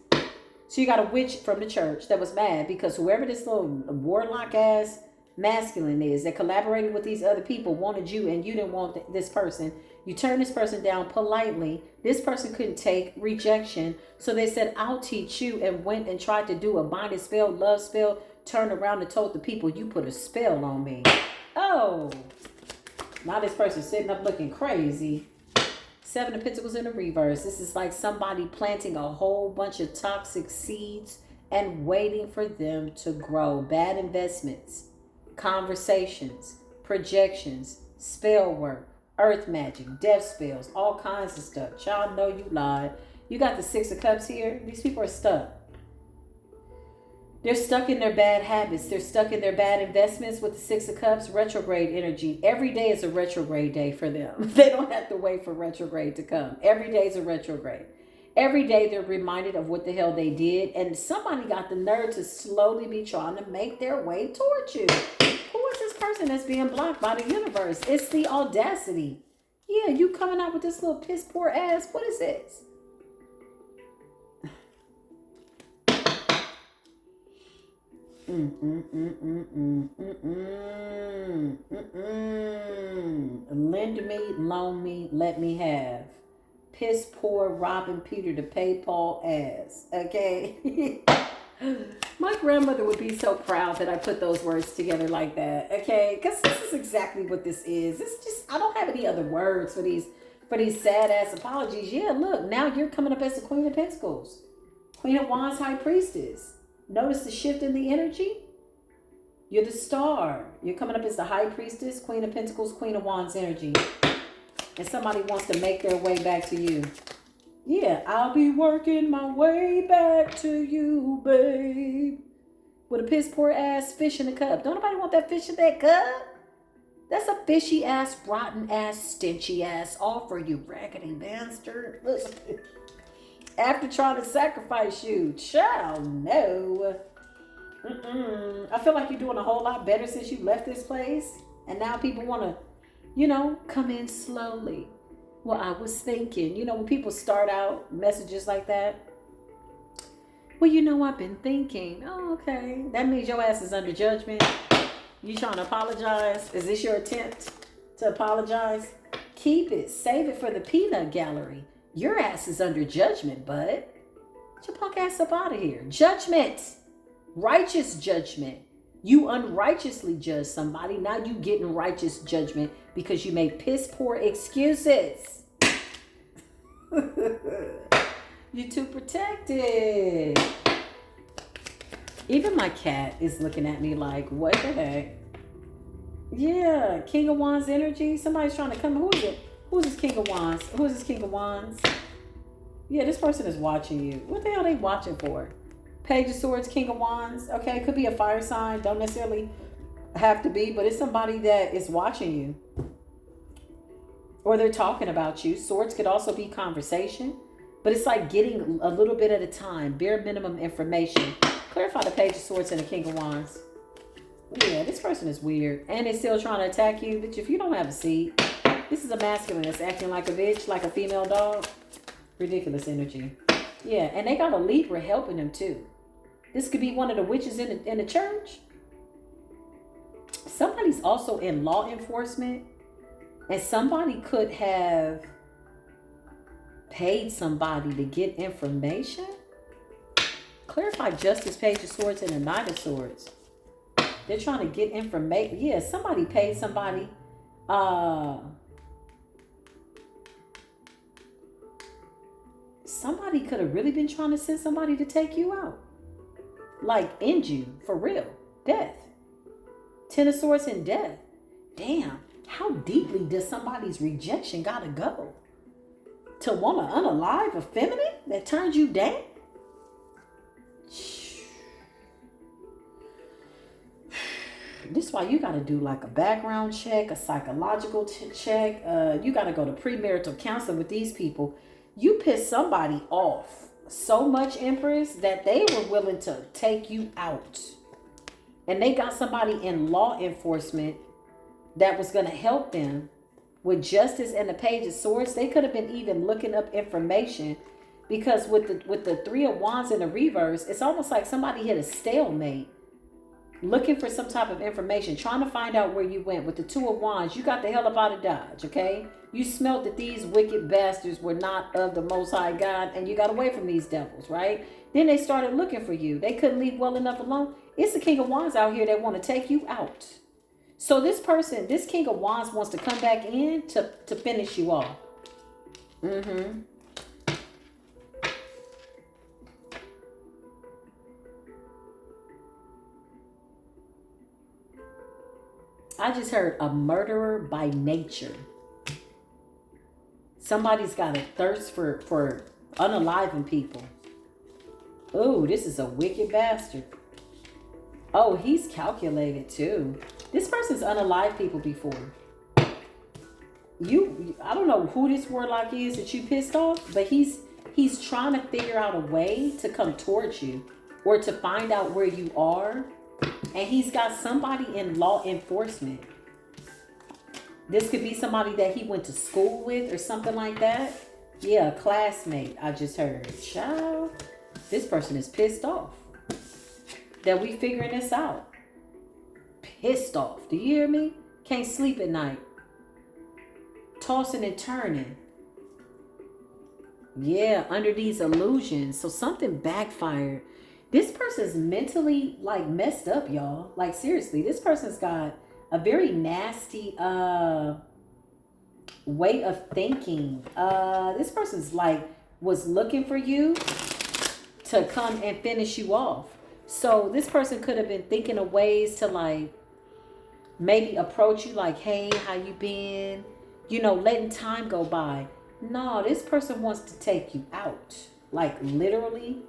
So you got a witch from the church that was mad because whoever this little warlock ass masculine is that collaborated with these other people wanted you and you didn't want this person. You turned this person down politely. This person couldn't take rejection. So they said, I'll teach you, and went and tried to do a binding spell, love spell, turned around and told the people, you put a spell on me. Oh, now this person's sitting up looking crazy. Seven of Pentacles in the reverse. This is like somebody planting a whole bunch of toxic seeds and waiting for them to grow. Bad investments, conversations, projections, spell work, earth magic, death spells, all kinds of stuff. Y'all know you lied. You got the Six of Cups here. These people are stuck. They're stuck in their bad habits. They're stuck in their bad investments with the Six of Cups, retrograde energy. Every day is a retrograde day for them. They don't have to wait for retrograde to come. Every day is a retrograde. Every day they're reminded of what the hell they did. And somebody got the nerve to slowly be trying to make their way towards you. Who is this person that's being blocked by the universe? It's the audacity. Yeah, you coming out with this little piss poor ass. What is this? Lend me, loan me, let me have. Piss poor robbing Peter to pay Paul ass. Okay. My grandmother would be so proud that I put those words together like that. Okay, because this is exactly what this is. It's just, I don't have any other words for these sad ass apologies. Yeah, look, now you're coming up as the Queen of Pentacles, Queen of Wands, High Priestess. Notice the shift in the energy. You're the star. You're coming up as the High Priestess, Queen of Pentacles, Queen of Wands energy. And somebody wants to make their way back to you. Yeah, I'll be working my way back to you, babe. With a piss poor ass fish in the cup. Don't nobody want that fish in that cup? That's a fishy ass, rotten ass, stinchy ass offer, you raggedy bastard. Listen. After trying to sacrifice you, child, no. I feel like you're doing a whole lot better since you left this place. And now people want to, come in slowly. Well, I was thinking, when people start out messages like that. Well, I've been thinking. Oh, okay. That means your ass is under judgment. You trying to apologize? Is this your attempt to apologize? Keep it. Save it for the peanut gallery. Your ass is under judgment, bud. Get your punk ass up out of here. Judgment. Righteous judgment. You unrighteously judge somebody. Now you getting righteous judgment because you made piss poor excuses. You're too protected. Even my cat is looking at me like, what the heck? Yeah, King of Wands energy. Somebody's trying to come. Who is it? Who's this King of Wands? Who is this King of Wands? Yeah, this person is watching you. What the hell are they watching for? Page of Swords, King of Wands. Okay, it could be a fire sign. Don't necessarily have to be, but it's somebody that is watching you. Or they're talking about you. Swords could also be conversation. But it's like getting a little bit at a time. Bare minimum information. Clarify the Page of Swords and the King of Wands. Yeah, this person is weird. And they're still trying to attack you. But if you don't have a seat, This is a masculine that's acting like a bitch, like a female dog. Ridiculous energy. Yeah, and they got a Libra helping them too. This could be one of the witches in the church. Somebody's also in law enforcement. And somebody could have paid somebody to get information. Clarify Justice, Page of Swords, and the Knight of Swords. They're trying to get information. Yeah, somebody paid somebody. Somebody could have really been trying to send somebody to take you out. Like, end you, for real. Death. Ten of Swords and death. Damn. How deeply does somebody's rejection gotta go? To want to unalive a feminine that turns you down? This is why you gotta do like a background check, a psychological check. You gotta go to premarital counseling with these people. You pissed somebody off so much, Empress, that they were willing to take you out. And they got somebody in law enforcement that was going to help them with Justice and the Page of Swords. They could have been even looking up information, because with the Three of Wands in the reverse, it's almost like somebody hit a stalemate, looking for some type of information, trying to find out where you went. With the Two of Wands, you got the hell up out of Dodge, okay? You smelt that these wicked bastards were not of the Most High God, and you got away from these devils, right? Then they started looking for you. They couldn't leave well enough alone. It's the King of Wands out here that want to take you out. So this person, this King of Wands, wants to come back in to finish you off. I just heard a murderer by nature. Somebody's got a thirst for unaliving people. Oh, this is a wicked bastard. Oh, he's calculated too. This person's unalived people before. I don't know who this warlock is that you pissed off, but he's trying to figure out a way to come towards you or to find out where you are. And he's got somebody in law enforcement. This could be somebody that he went to school with or something like that. Yeah, a classmate, I just heard. Child, this person is pissed off that we figuring this out. Pissed off. Do you hear me? Can't sleep at night. Tossing and turning. Yeah, under these illusions. So something backfired. This person's mentally like messed up, y'all. Like seriously, this person's got a very nasty way of thinking. This person's like was looking for you to come and finish you off. So this person could have been thinking of ways to like maybe approach you like, hey, how you been? You know, letting time go by. No, this person wants to take you out. Like literally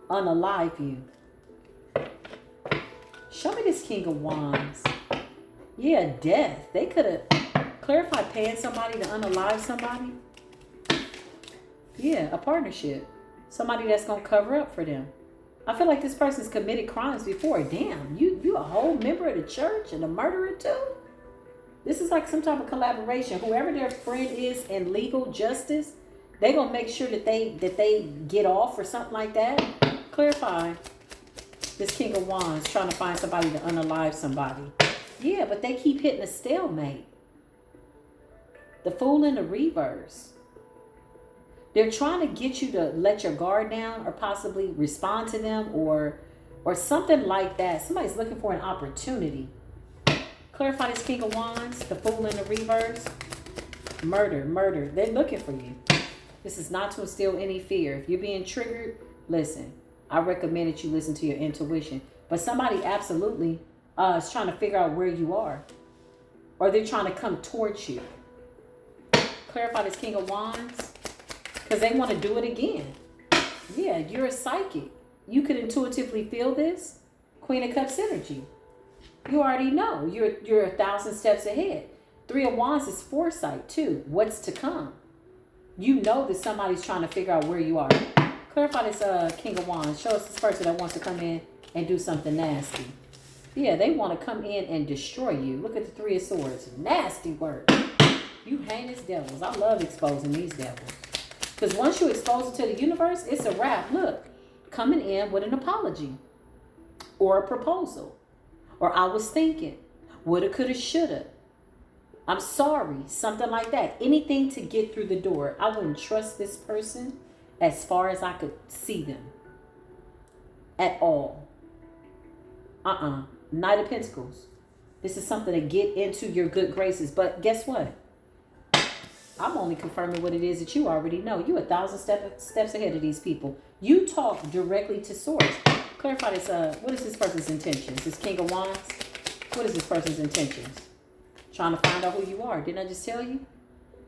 unalive you. Show me this King of Wands. Yeah, death. They could have clarified paying somebody to unalive somebody. Yeah, a partnership. Somebody that's going to cover up for them. I feel like this person's committed crimes before. Damn, you a whole member of the church and a murderer too? This is like some type of collaboration. Whoever their friend is in legal justice, they're going to make sure that they get off or something like that. Clarify this King of Wands trying to find somebody to unalive somebody. Yeah, but they keep hitting a stalemate. The Fool in the reverse. They're trying to get you to let your guard down or possibly respond to them or something like that. Somebody's looking for an opportunity. Clarify this King of Wands, the Fool in the reverse. Murder. They're looking for you. This is not to instill any fear. If you're being triggered, listen. I recommend that you listen to your intuition. But somebody absolutely is trying to figure out where you are. Or they're trying to come towards you. Clarify this King of Wands. Because they want to do it again. Yeah, you're a psychic. You could intuitively feel this. Queen of Cups energy. You already know. You're 1,000 steps ahead. Three of Wands is foresight too. What's to come? You know that somebody's trying to figure out where you are. Clarify this King of Wands. Show us this person that wants to come in and do something nasty. Yeah, they want to come in and destroy you. Look at the Three of Swords. Nasty work. You Heinous devils. I love exposing these devils. Because once you expose it to the universe, it's a wrap. Look, coming in with an apology or a proposal. Or I was thinking, woulda, coulda, shoulda. I'm sorry, something like that. Anything to get through the door. I wouldn't trust this person as far as I could see them. At all. Knight of Pentacles. This is something to get into your good graces. But guess what? I'm only confirming what it is that you already know. You 1,000 steps ahead of these people. You talk directly to source. Clarify this. What is this person's intentions? This King of Wands? What is this person's intentions? Trying to find out who you are. Didn't I just tell you?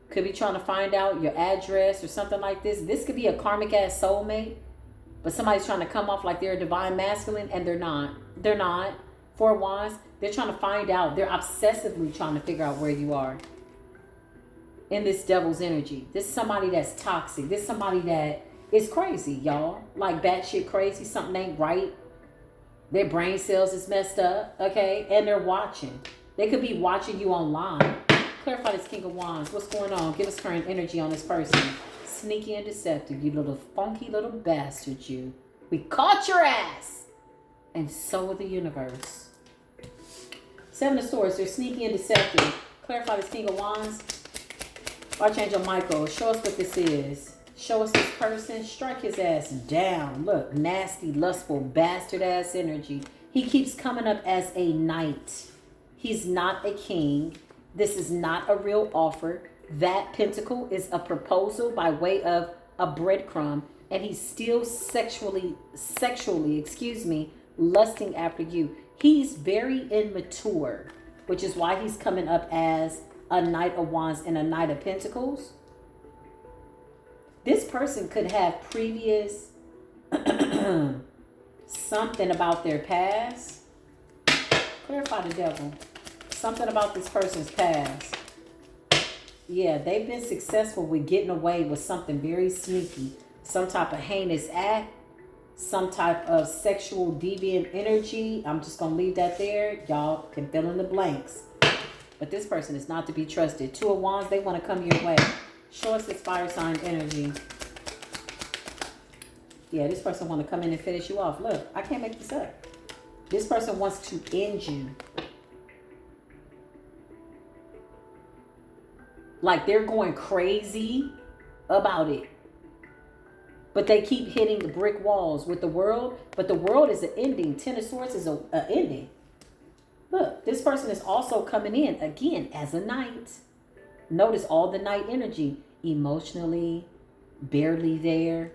Could be trying to find out your address or something like this. This could be a karmic ass soulmate. But somebody's trying to come off like they're a divine masculine and they're not. They're not. Four Wands. They're trying to find out. They're obsessively trying to figure out where you are. In this devil's energy. This is somebody that's toxic. This is somebody that is crazy, y'all. Like batshit crazy. Something ain't right. Their brain cells is messed up. Okay. And they're watching. They could be watching you online. Clarify this King of Wands. What's going on? Give us current energy on this person. Sneaky and deceptive. You little funky little bastard, you. We caught your ass. And so will the universe. Seven of Swords. They're sneaky and deceptive. Clarify this King of Wands. Archangel Michael. Show us what this is. Show us this person. Strike his ass down. Look. Nasty, lustful, bastard ass energy. He keeps coming up as a knight. He's not a king. This is not a real offer. That pentacle is a proposal by way of a breadcrumb. And he's still sexually, lusting after you. He's very immature, which is why he's coming up as a Knight of Wands and a Knight of Pentacles. This person could have previous something about their past. Clarify the devil. Something about this person's past. Yeah, they've been successful with getting away with something very sneaky. Some type of heinous act. Some type of sexual deviant energy. I'm just going to leave that there. Y'all can fill in the blanks. But this person is not to be trusted. Two of Wands, they want to come your way. Show us this fire sign energy. Yeah, this person want to come in and finish you off. Look, I can't make this up. This person wants to end you. Like they're going crazy about it. But they keep hitting the brick walls with the world. But the world is an ending. Ten of Swords is an ending. Look, this person is also coming in again as a knight. Notice all the knight energy. Emotionally, barely there.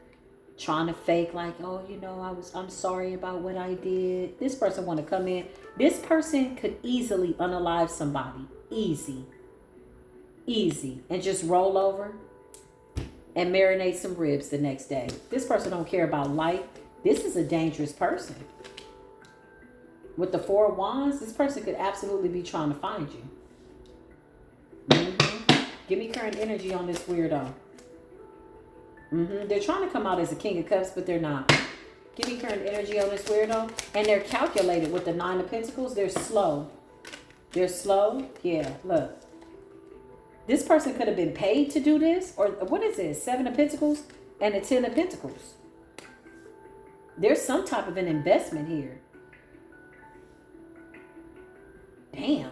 Trying to fake like, oh, you know, I'm sorry about what I did. This person want to come in. This person could easily unalive somebody. Easy. And just roll over and marinate some ribs the next day. This person don't care about life. This is a dangerous person. With the Four of Wands, this person could absolutely be trying to find you. Give me current energy on this weirdo. They're trying to come out as a King of Cups, but they're not. Give me current energy on this weirdo. And they're calculated with the Nine of Pentacles. They're slow. Yeah, look. This person could have been paid to do this. Or what is this? Seven of Pentacles and a Ten of Pentacles. There's some type of an investment here. Damn.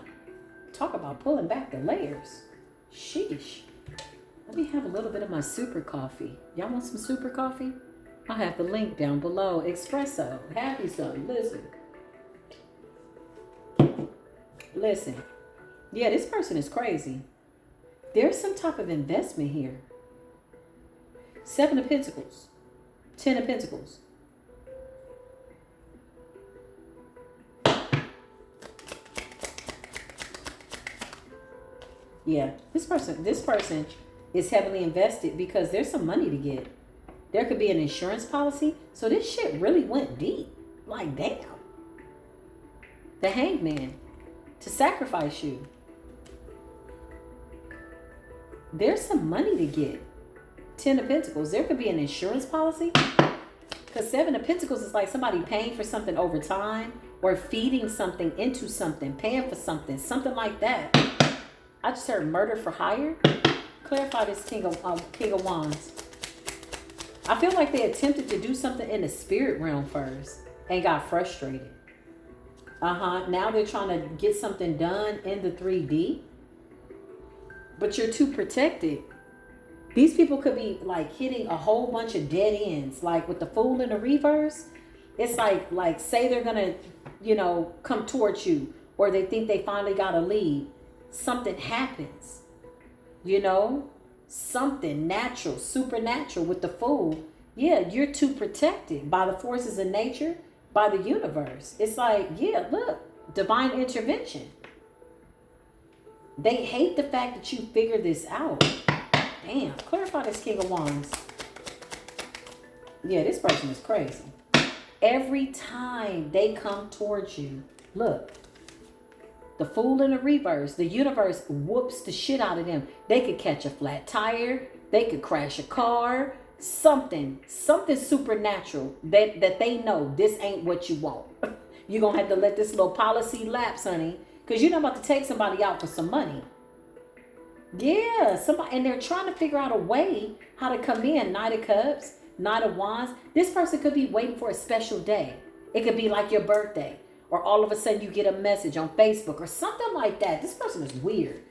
Talk about pulling back the layers. Sheesh. Let me have a little bit of my super coffee. Y'all want some super coffee? I'll have the link down below. Espresso. Have you some. Listen. Yeah, this person is crazy. There's some type of investment here. Seven of Pentacles. Ten of Pentacles. Yeah, this person is heavily invested because there's some money to get. There could be an insurance policy. So this shit really went deep. Like, damn. The Hangman. To sacrifice you. There's some money to get. Ten of Pentacles. There could be an insurance policy. Because Seven of Pentacles is like somebody paying for something over time. Or feeding something into something. Paying for something. Something like that. I just heard murder for hire. Clarify this King of Wands. I feel like they attempted to do something in the spirit realm first and got frustrated. Now they're trying to get something done in the 3D. But you're too protected. These people could be like hitting a whole bunch of dead ends. Like with the Fool in the reverse. It's like say they're going to, come towards you. Or they think they finally got a lead. Something happens. Something natural, supernatural with the Fool. Yeah, you're too protected by the forces of nature, by the universe. It's like, yeah, look, divine intervention. They hate the fact that you figured this out. Damn, clarify this King of Wands. Yeah, this person is crazy. Every time they come towards you, look, the Fool in the reverse, the universe whoops the shit out of them. They could catch a flat tire. They could crash a car. Something supernatural that they know this ain't what you want. You're going to have to let this little policy lapse, honey. Because you're not about to take somebody out for some money. Yeah, somebody, and they're trying to figure out a way how to come in. Knight of Cups, Knight of Wands. This person could be waiting for a special day. It could be like your birthday. Or all of a sudden you get a message on Facebook or something like that. This person is weird.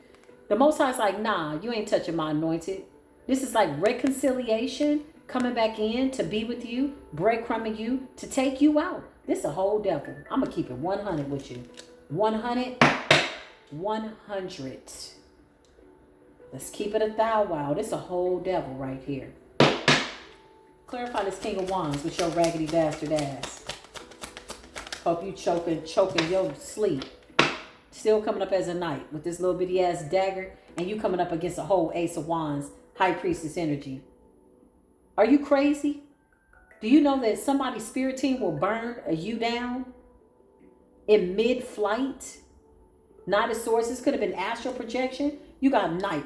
The Most High is like, nah, you ain't touching my anointed. This is like reconciliation, coming back in to be with you, breadcrumbing you, to take you out. This is a whole devil. I'm going to keep it 100 with you. 100. Let's keep it a thou wow. This is a whole devil right here. Clarify this King of Wands with your raggedy bastard ass. Hope you choking your sleep. Still coming up as a knight with this little bitty ass dagger. And you coming up against a whole Ace of Wands, High Priestess energy. Are you crazy? Do you know that somebody's spirit team will burn you down in mid-flight? Knight of Swords. This could have been astral projection. You got night.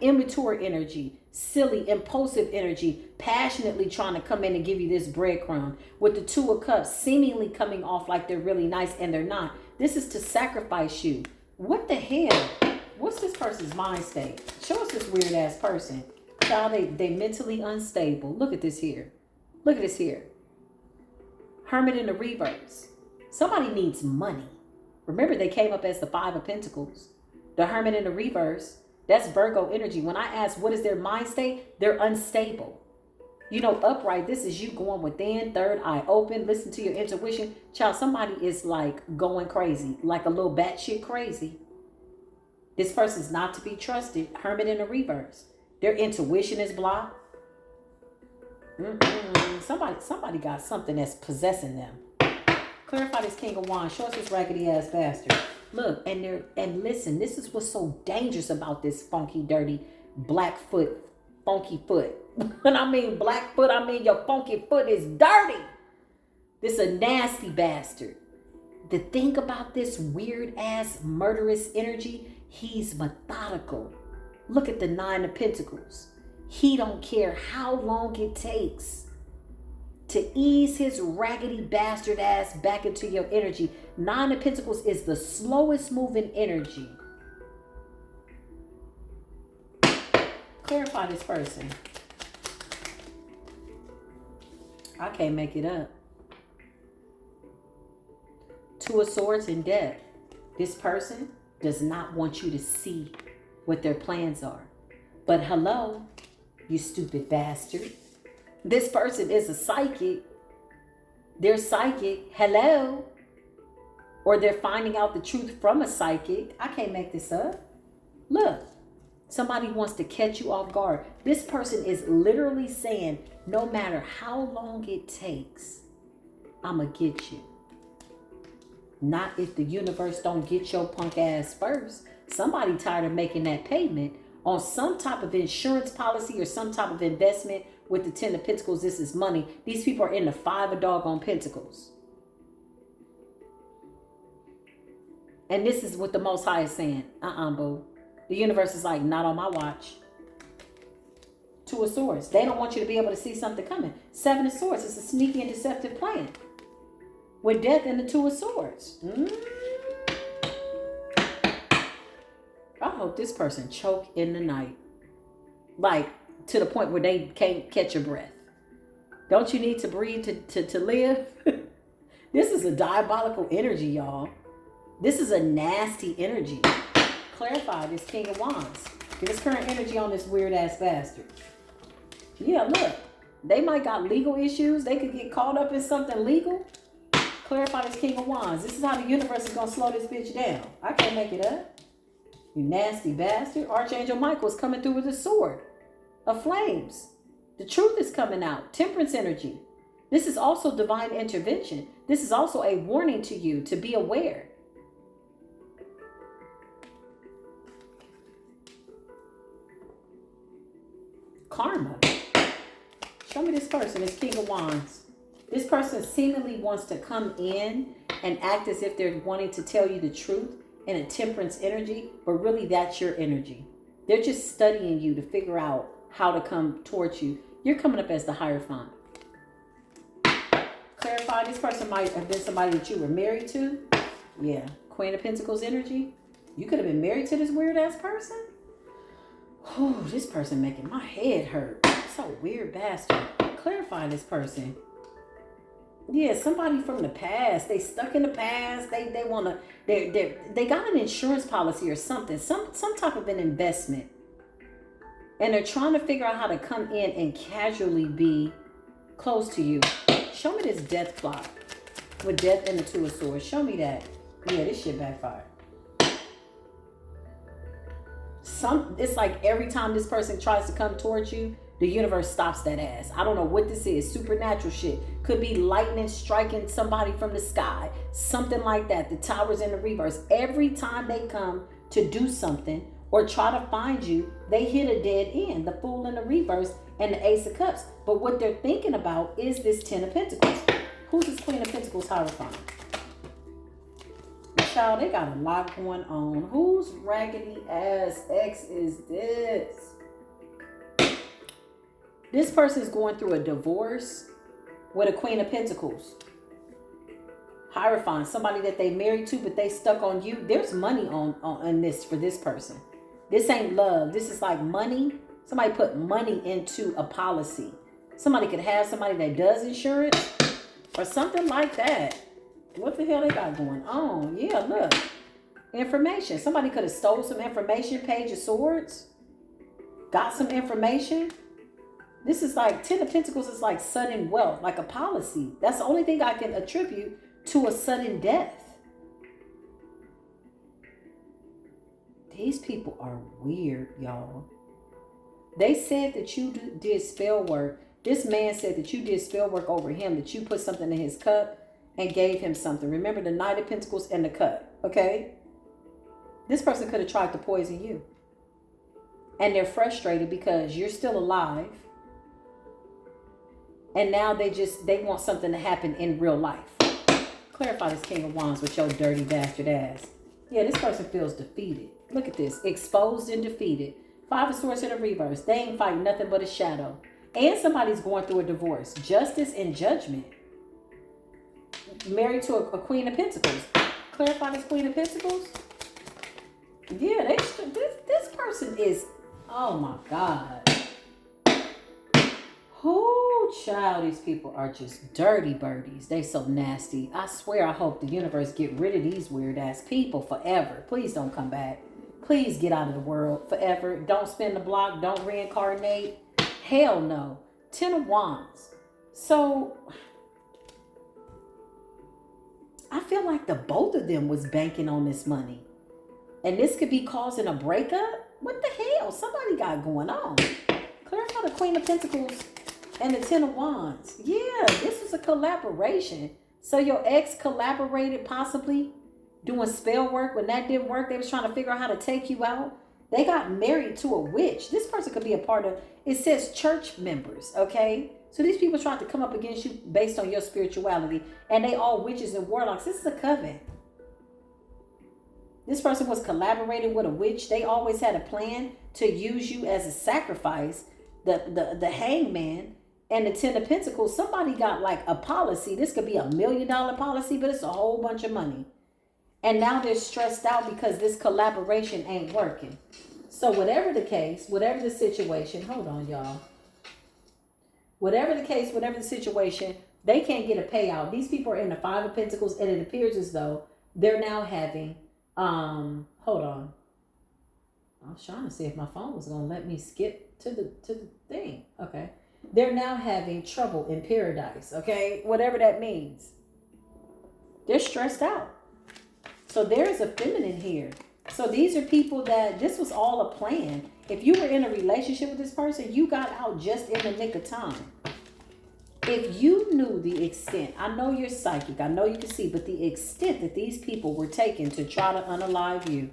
Immature energy. Silly, impulsive energy. Passionately trying to come in and give you this breadcrumb. With the Two of Cups seemingly coming off like they're really nice and they're not. This is to sacrifice you. What the hell? What's this person's mind state? Show us this weird ass person. Child, they mentally unstable. Look at this here. Look at this here. Hermit in the reverse. Somebody needs money. Remember, they came up as the Five of Pentacles. The Hermit in the reverse, that's Virgo energy. When I ask what is their mind state, they're unstable. Upright, this is you going within, third eye open, listen to your intuition. Child, somebody is like going crazy, like a little batshit crazy. This person's not to be trusted. Hermit in the reverse. Their intuition is blocked. Somebody got something that's possessing them. Clarify this King of Wands. Show us this raggedy ass bastard. Look, and listen, this is what's so dangerous about this funky, dirty, black foot, funky foot. When I mean black foot, I mean your funky foot is dirty. This is a nasty bastard. The thing about this weird ass murderous energy, he's methodical. Look at the Nine of Pentacles. He don't care how long it takes to ease his raggedy bastard ass back into your energy. Nine of Pentacles is the slowest moving energy. Clarify this person. I can't make it up. Two of Swords and Death. This person does not want you to see what their plans are. But hello, you stupid bastard. This person is a psychic. They're psychic. Hello. Or they're finding out the truth from a psychic. I can't make this up. Look, somebody wants to catch you off guard. This person is literally saying, no matter how long it takes, I'm going to get you. Not if the universe don't get your punk ass first. Somebody tired of making that payment on some type of insurance policy or some type of investment. With the Ten of Pentacles, this is money. These people are in the Five of doggone Pentacles. And this is what the Most High is saying. Boo. The universe is like, not on my watch. Two of Swords. They don't want you to be able to see something coming. Seven of Swords. It's a sneaky and deceptive plan. With Death and the Two of Swords. hope this person choke in the night. Like, to the point where they can't catch a breath. Don't you need to breathe to live? This is a diabolical energy, y'all. This is a nasty energy. Clarify this King of Wands. Get his current energy on this weird ass bastard. Yeah, look. They might got legal issues. They could get caught up in something legal. Clarify this King of Wands. This is how the universe is going to slow this bitch down. I can't make it up. You nasty bastard. Archangel Michael is coming through with a sword of flames. The truth is coming out. Temperance energy. This is also divine intervention. This is also a warning to you to be aware. Karma. Show me this person, this King of Wands. This person seemingly wants to come in and act as if they're wanting to tell you the truth in a temperance energy, but really that's your energy. They're just studying you to figure out how to come towards you. You're coming up as the Hierophant. Clarify, this person might have been somebody that you were married to. Yeah, Queen of Pentacles energy. You could have been married to this weird ass person. Oh, this person making my head hurt. So weird bastard. Clarify this person. Yeah, somebody from the past. They stuck in the past. They wanna they got an insurance policy or something. Some type of an investment. And they're trying to figure out how to come in and casually be close to you. Show me this death plot with death and the Two of Swords. Show me that. Yeah, this shit backfired. It's like every time this person tries to come towards you, the universe stops that ass. I don't know what this is. Supernatural shit. Could be lightning striking somebody from the sky. Something like that. The Tower's in the reverse. Every time they come to do something or try to find you, they hit a dead end. The Fool in the reverse and the Ace of Cups. But what they're thinking about is this Ten of Pentacles. Who's this Queen of Pentacles Hierophant? Child, they got a lot going on. Whose raggedy ass ex is this? This person's going through a divorce with a Queen of Pentacles. Hierophant, somebody that they married to, but they stuck on you. There's money on this for this person. This ain't love. This is like money. Somebody put money into a policy. Somebody could have somebody that does insurance or something like that. What the hell they got going on? Yeah, look. Information. Somebody could have stole some information. Page of Swords. Got some information. This is like, Ten of Pentacles is like sudden wealth, like a policy. That's the only thing I can attribute to a sudden death. These people are weird, y'all. They said that you did spell work. This man said that you did spell work over him, that you put something in his cup and gave him something. Remember the Knight of Pentacles and the cup, okay? This person could have tried to poison you. And they're frustrated because you're still alive. And now they want something to happen in real life. Clarify this King of Wands with your dirty bastard ass. Yeah, this person feels defeated. Look at this. Exposed and defeated. Five of Swords in the reverse. They ain't fighting nothing but a shadow. And somebody's going through a divorce. Justice and judgment. Married to a Queen of Pentacles. Clarify this Queen of Pentacles. Yeah, this person is, oh my God. Oh, child, these people are just dirty birdies. They so nasty. I swear, I hope the universe get rid of these weird ass people forever. Please don't come back. Please get out of the world forever. Don't spin the block. Don't reincarnate. Hell no. Ten of Wands. So I feel like the both of them was banking on this money. And this could be causing a breakup? What the hell? Somebody got going on. Clarify the Queen of Pentacles and the Ten of Wands. Yeah, this is a collaboration. So your ex collaborated possibly doing spell work. When that didn't work, they was trying to figure out how to take you out. They got married to a witch. This person could be a part of, it says church members, okay? So these people tried to come up against you based on your spirituality. And they all witches and warlocks. This is a coven. This person was collaborating with a witch. They always had a plan to use you as a sacrifice. The hangman and the Ten of Pentacles. Somebody got like a policy. This could be $1 million policy, but it's a whole bunch of money. And now they're stressed out because this collaboration ain't working. So whatever the case, whatever the situation, hold on, y'all. Whatever the case, whatever the situation, they can't get a payout. These people are in the Five of Pentacles, and it appears as though they're now having, hold on. I was trying to see if my phone was going to let me skip to the thing. Okay. They're now having trouble in paradise. Okay. Whatever that means. They're stressed out. So there's a feminine here. So these are people that this was all a plan. If you were in a relationship with this person, you got out just in the nick of time. If you knew the extent, I know you're psychic, I know you can see, but the extent that these people were taking to try to unalive you,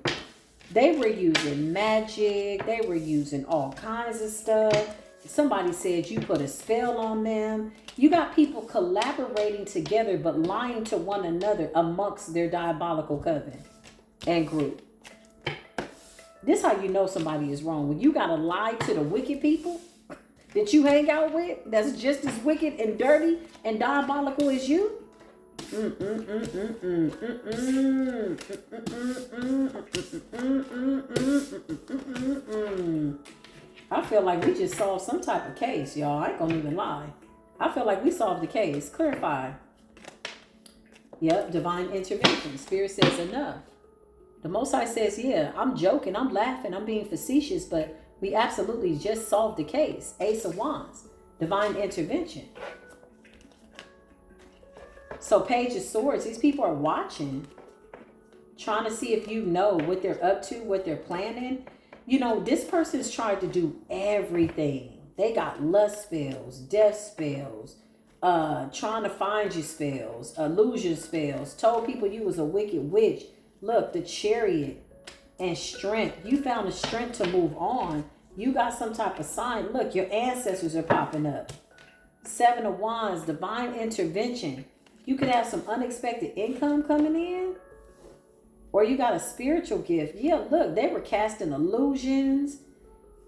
they were using magic, they were using all kinds of stuff. Somebody said you put a spell on them. You got people collaborating together but lying to one another amongst their diabolical coven and group. This is how you know somebody is wrong. When you got to lie to the wicked people that you hang out with, that's just as wicked and dirty and diabolical as you. I feel like we just solved some type of case, y'all. I ain't gonna even lie. I feel like we solved the case. Clarify. Yep, divine intervention. Spirit says enough. The Most High says, yeah, I'm joking, I'm laughing, I'm being facetious, but we absolutely just solved the case. Ace of Wands. Divine intervention. So Page of Swords, these people are watching, trying to see if you know what they're up to, what they're planning. You know, this person's tried to do everything. They got lust spells, death spells, trying to find you spells, illusion spells, told people you was a wicked witch. Look, the Chariot and strength. You found the strength to move on. You got some type of sign. Look, your ancestors are popping up. Seven of Wands, divine intervention. You could have some unexpected income coming in. Or you got a spiritual gift. Yeah, look, they were casting illusions.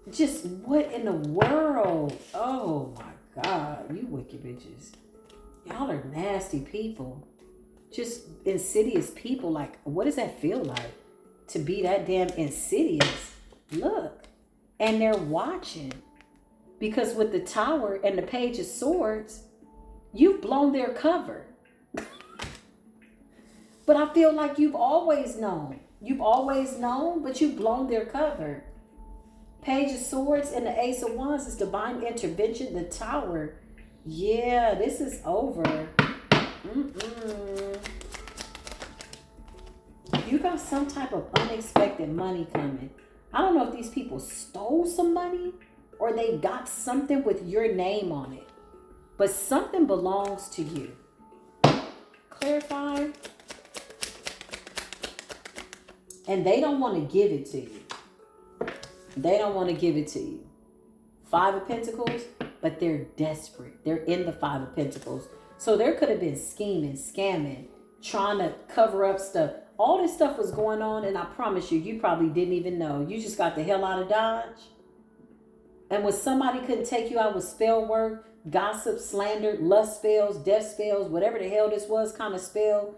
Just what in the world? Oh my God, you wicked bitches. Y'all are nasty people. Just insidious people. Like, what does that feel like? To be that damn insidious. Look. And they're watching. Because with the Tower and the Page of Swords, you've blown their cover. But I feel like you've always known. You've always known, but you've blown their cover. Page of Swords and the Ace of Wands is divine intervention. The Tower. Yeah, this is over. You got some type of unexpected money coming. I don't know if these people stole some money or they got something with your name on it. But something belongs to you. Clarify. And they don't want to give it to you. They don't want to give it to you. Five of Pentacles, but they're desperate. They're in the Five of Pentacles. So there could have been scheming, scamming, trying to cover up stuff. All this stuff was going on, and I promise you, you probably didn't even know. You just got the hell out of Dodge. And when somebody couldn't take you out with spell work, gossip, slander, lust spells, death spells, whatever the hell this was kind of spell,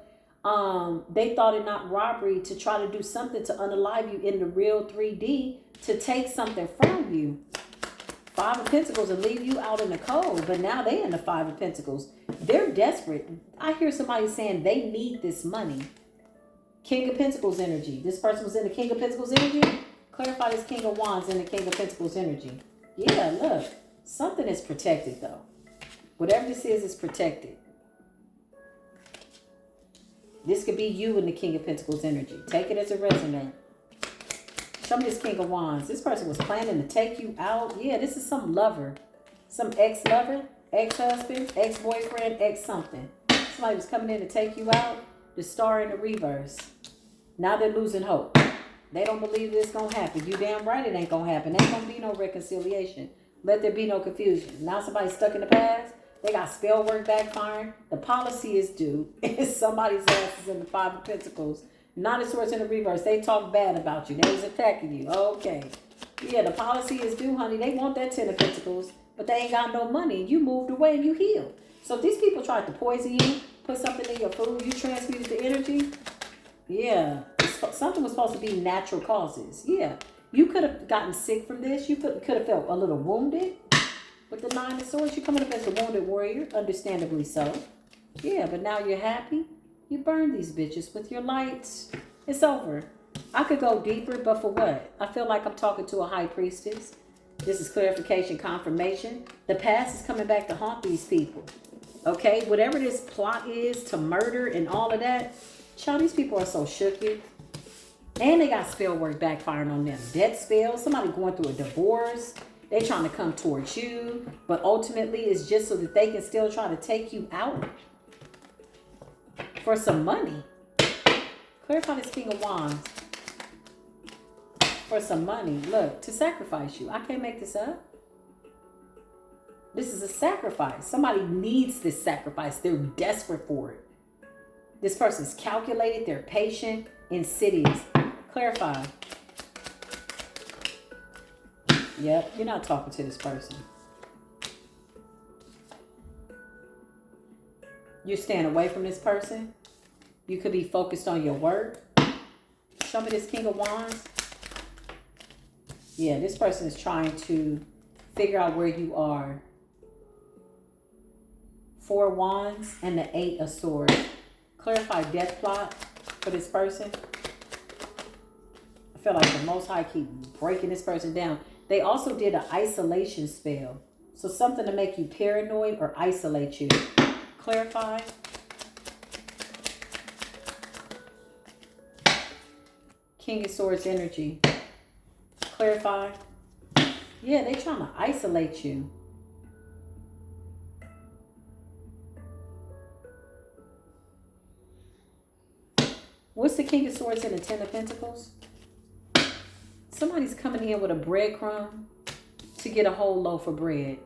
they thought it not robbery to try to do something to unalive you in the real 3D to take something from you. Five of Pentacles and leave you out in the cold, but now they in the Five of Pentacles. They're desperate. I hear somebody saying they need this money. King of Pentacles energy. This person was in the King of Pentacles energy. Clarify this King of Wands in the King of Pentacles energy. Yeah, look. Something is protected though. Whatever this is protected. This could be you in the King of Pentacles energy. Take it as a resume. Show me this King of Wands. This person was planning to take you out. Yeah, this is some lover. Some ex-lover, ex-husband, ex-boyfriend, ex-something. Somebody was coming in to take you out. The Star in the reverse. Now they're losing hope. They don't believe this going to happen. You damn right it ain't going to happen. There ain't going to be no reconciliation. Let there be no confusion. Now somebody's stuck in the past. They got spell work backfiring. The policy is due. Somebody's ass is in the Five of Pentacles. Nine of Swords in the reverse. They talk bad about you. They was attacking you. Okay. Yeah, the policy is due, honey. They want that Ten of Pentacles, but they ain't got no money. You moved away and you healed. So if these people tried to poison you, put something in your food, you transmuted the energy, Yeah. Something was supposed to be natural causes. Yeah. You could have gotten sick from this. You could have felt a little wounded with the Nine of Swords. You're coming up as a wounded warrior, understandably so. Yeah, but now you're happy. You burn these bitches with your lights. It's over. I could go deeper, but for what? I feel like I'm talking to a high priestess. This is clarification, confirmation. The past is coming back to haunt these people. Okay? Whatever this plot is to murder and all of that, child, these people are so shooked. And they got spell work backfiring on them. Death spell, somebody going through a divorce. They trying to come towards you. But ultimately, it's just so that they can still try to take you out for some money. Clarify this King of Wands. For some money. Look, to sacrifice you. I can't make this up. This is a sacrifice. Somebody needs this sacrifice. They're desperate for it. This person's calculated. They're patient. Insidious. Clarify. Yep, you're not talking to this person. You're staying away from this person. You could be focused on your work. Show me this King of Wands. Yeah, this person is trying to figure out where you are. 4 Wands and the 8 of Swords. Clarify death plot for this person. I feel like the Most High keep breaking this person down. They also did an isolation spell. So something to make you paranoid or isolate you. Clarify. King of Swords energy. Clarify. Yeah, they trying to isolate you. What's the King of Swords and the 10 of Pentacles? Somebody's coming in with a breadcrumb to get a whole loaf of bread.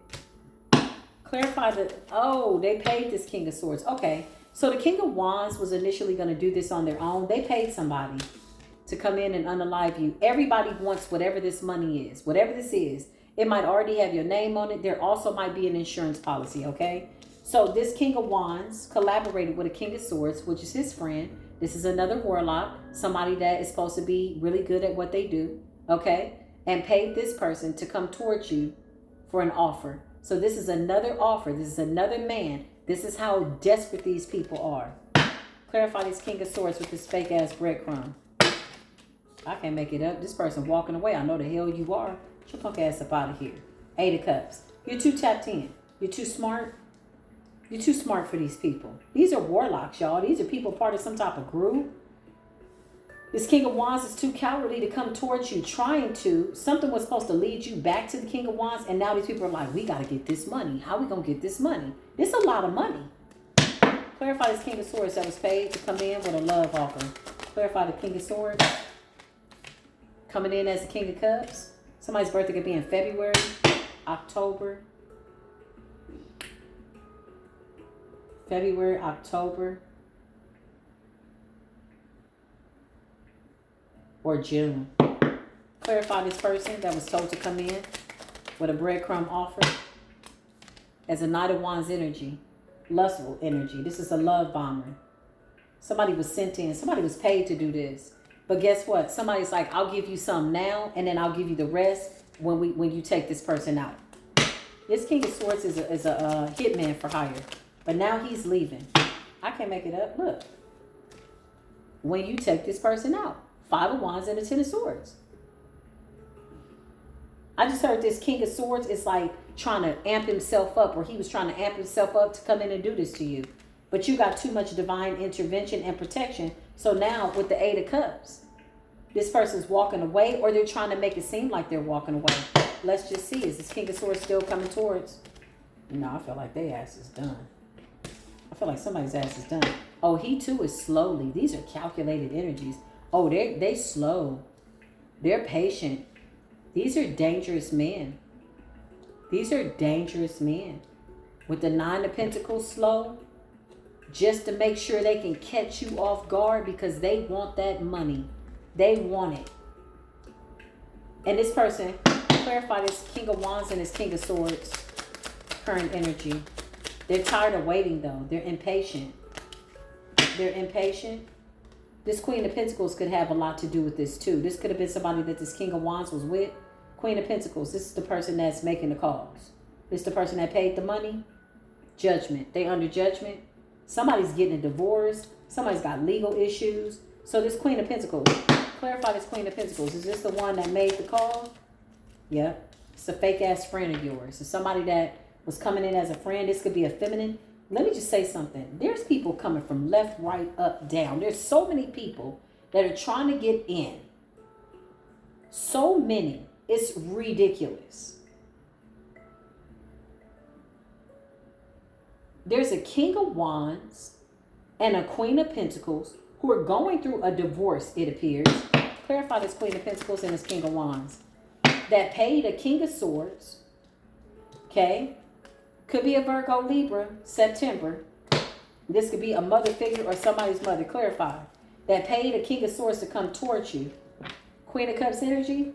Clarify that. Oh, they paid this King of Swords. Okay. So the King of Wands was initially going to do this on their own. They paid somebody to come in and unalive you. Everybody wants whatever this money is. Whatever this is. It might already have your name on it. There also might be an insurance policy, okay? So this King of Wands collaborated with a King of Swords, which is his friend. This is another warlock. Somebody that is supposed to be really good at what they do, okay? And paid this person to come towards you for an offer. So this is another offer. This is another man. This is how desperate these people are. Clarify this King of Swords with this fake ass breadcrumb. I can't make it up. This person walking away. I know the hell you are. Get your punk ass up out of here. 8 of Cups. You're too tapped in. You're too smart. You're too smart for these people. These are warlocks, y'all. These are people part of some type of group. This King of Wands is too cowardly to come towards you, trying to. Something was supposed to lead you back to the King of Wands, and now these people are like, we got to get this money. How we going to get this money? It's a lot of money. Clarify this King of Swords that was paid to come in with a love offer. Clarify the King of Swords. Coming in as the King of Cups. Somebody's birthday could be in February, October. February, October. Or June. Clarify this person that was told to come in with a breadcrumb offer as a Knight of Wands energy, lustful energy. This is a love bomber. Somebody was sent in. Somebody was paid to do this. But guess what? Somebody's like, I'll give you some now, and then I'll give you the rest when you take this person out. This King of Swords is a hitman for hire. But now he's leaving. I can't make it up. Look. When you take this person out. 5 of Wands and the 10 of Swords. I just heard this King of Swords is like trying to amp himself up, or he was trying to amp himself up to come in and do this to you. But you got too much divine intervention and protection. So now with the 8 of Cups, this person's walking away, or they're trying to make it seem like they're walking away. Let's just see. Is this King of Swords still coming towards? No, I feel like their ass is done. I feel like somebody's ass is done. Oh, he too is slowly. These are calculated energies. Oh, they slow. They're patient. These are dangerous men. These are dangerous men. With the 9 of Pentacles slow, just to make sure they can catch you off guard because they want that money. They want it. And this person, clarify this King of Wands and this King of Swords, current energy. They're tired of waiting though. They're impatient. They're impatient. This Queen of Pentacles could have a lot to do with this too. This could have been somebody that this King of Wands was with. Queen of Pentacles, this is the person that's making the calls. This is the person that paid the money. Judgment. They under judgment. Somebody's getting a divorce. Somebody's got legal issues. So this Queen of Pentacles, clarify this Queen of Pentacles. Is this the one that made the call? Yep. It's a fake ass friend of yours. It's somebody that was coming in as a friend. This could be a feminine. Let me just say something. There's people coming from left, right, up, down. There's so many people that are trying to get in. So many. It's ridiculous. There's a King of Wands and a Queen of Pentacles who are going through a divorce, it appears. Clarify this Queen of Pentacles and this King of Wands. That paid a King of Swords. Okay? Could be a Virgo, Libra, September. This could be a mother figure or somebody's mother. Clarify. That paid a King of Swords to come towards you. Queen of Cups energy.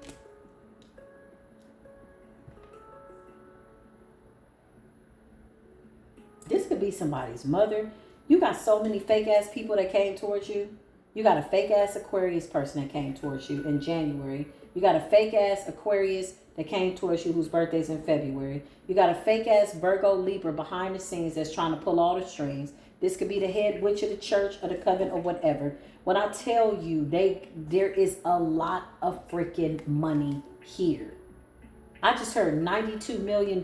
This could be somebody's mother. You got so many fake ass people that came towards you. You got a fake ass Aquarius person that came towards you in January. You got a fake ass Aquarius that came towards you whose birthday's in February. You got a fake ass Virgo Libra behind the scenes that's trying to pull all the strings. This could be the head witch of the church or the coven or whatever. When I tell you, there is a lot of freaking money here. I just heard $92 million.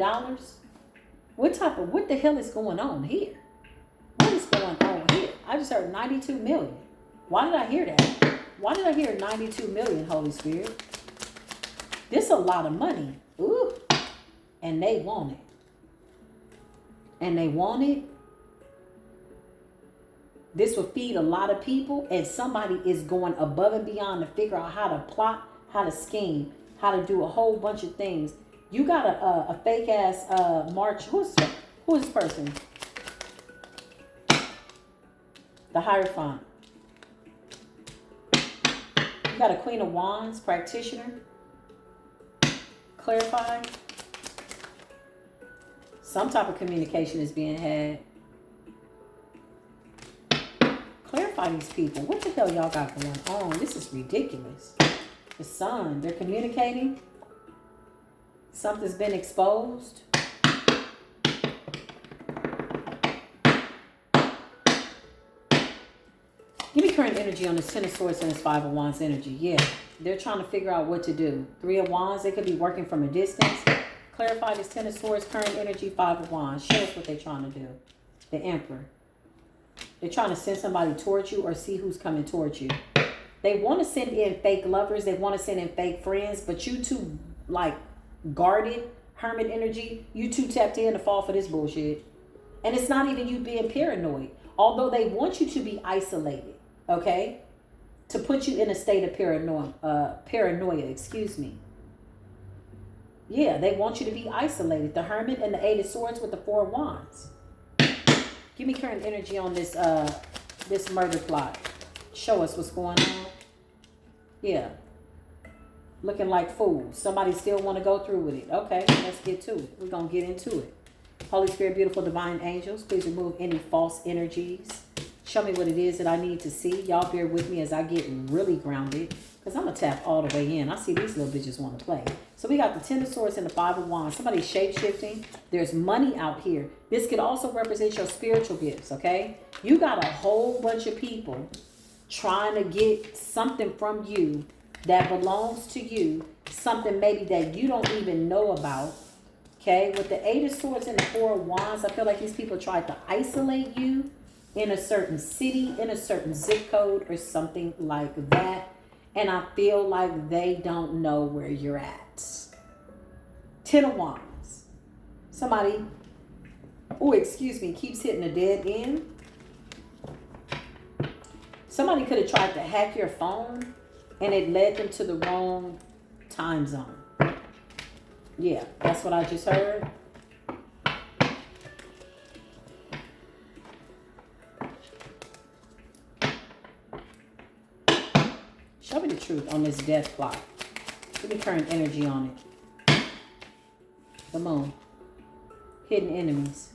What the hell is going on here? What is going on here? I just heard 92 million. Why did I hear that? Why did I hear 92 million, Holy Spirit? This is a lot of money. Ooh. And they want it. And they want it. This will feed a lot of people. And somebody is going above and beyond to figure out how to plot, how to scheme, how to do a whole bunch of things. You got a fake ass March. Who's this person? The Hierophant. You got a Queen of Wands practitioner. Clarify. Some type of communication is being had. Clarify these people. What the hell y'all got going on? This is ridiculous. The Sun. They're communicating. Something's been exposed. Give me current energy on this Ten of Swords and this Five of Wands energy. Yeah, they're trying to figure out what to do. Three of Wands, they could be working from a distance. Clarify this Ten of Swords, current energy, Five of Wands. Show us what they're trying to do. The Emperor. They're trying to send somebody towards you or see who's coming towards you. They want to send in fake lovers. They want to send in fake friends. But you two, like, guarded, hermit energy, you two tapped in to fall for this bullshit. And it's not even you being paranoid. Although they want you to be isolated, okay? To put you in a state of paranoia, excuse me. Yeah, they want you to be isolated. The Hermit and the Eight of Swords with the Four of Wands. Give me current energy on this this murder plot. Show us what's going on. Yeah. Looking like fools. Somebody still want to go through with it. Okay, let's get to it. We're going to get into it. Holy Spirit, beautiful divine angels, please remove any false energies. Show me what it is that I need to see. Y'all bear with me as I get really grounded, because I'm going to tap all the way in. I see these little bitches want to play. So we got the Ten of Swords and the Five of Wands. Somebody's shape-shifting. There's money out here. This could also represent your spiritual gifts, okay? You got a whole bunch of people trying to get something from you that belongs to you, something maybe that you don't even know about, okay? With the Eight of Swords and the Four of Wands, I feel like these people tried to isolate you in a certain city, in a certain zip code or something like that. And I feel like they don't know where you're at. Ten of Wands. Somebody, keeps hitting a dead end. Somebody could have tried to hack your phone and it led them to the wrong time zone. Yeah, that's what I just heard. Show me the truth on this death plot. Give me current energy on it. The Moon. Hidden enemies.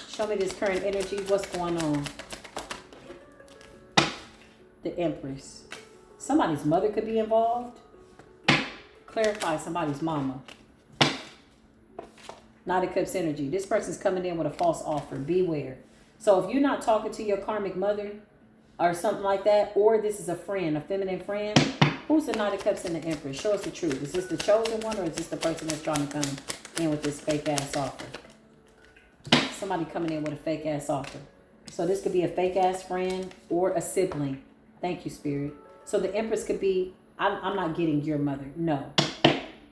Show me this current energy. What's going on? The Empress. Somebody's mother could be involved. Clarify somebody's mama. Knight of Cups energy. This person's coming in with a false offer. Beware. So if you're not talking to your karmic mother or something like that, or this is a friend, a feminine friend, who's the Knight of Cups and the Empress? Show us the truth. Is this the chosen one, or is this the person that's trying to come in with this fake ass offer? Somebody coming in with a fake ass offer. So this could be a fake ass friend or a sibling. Thank you, Spirit. So the Empress could be, I'm not getting your mother. No.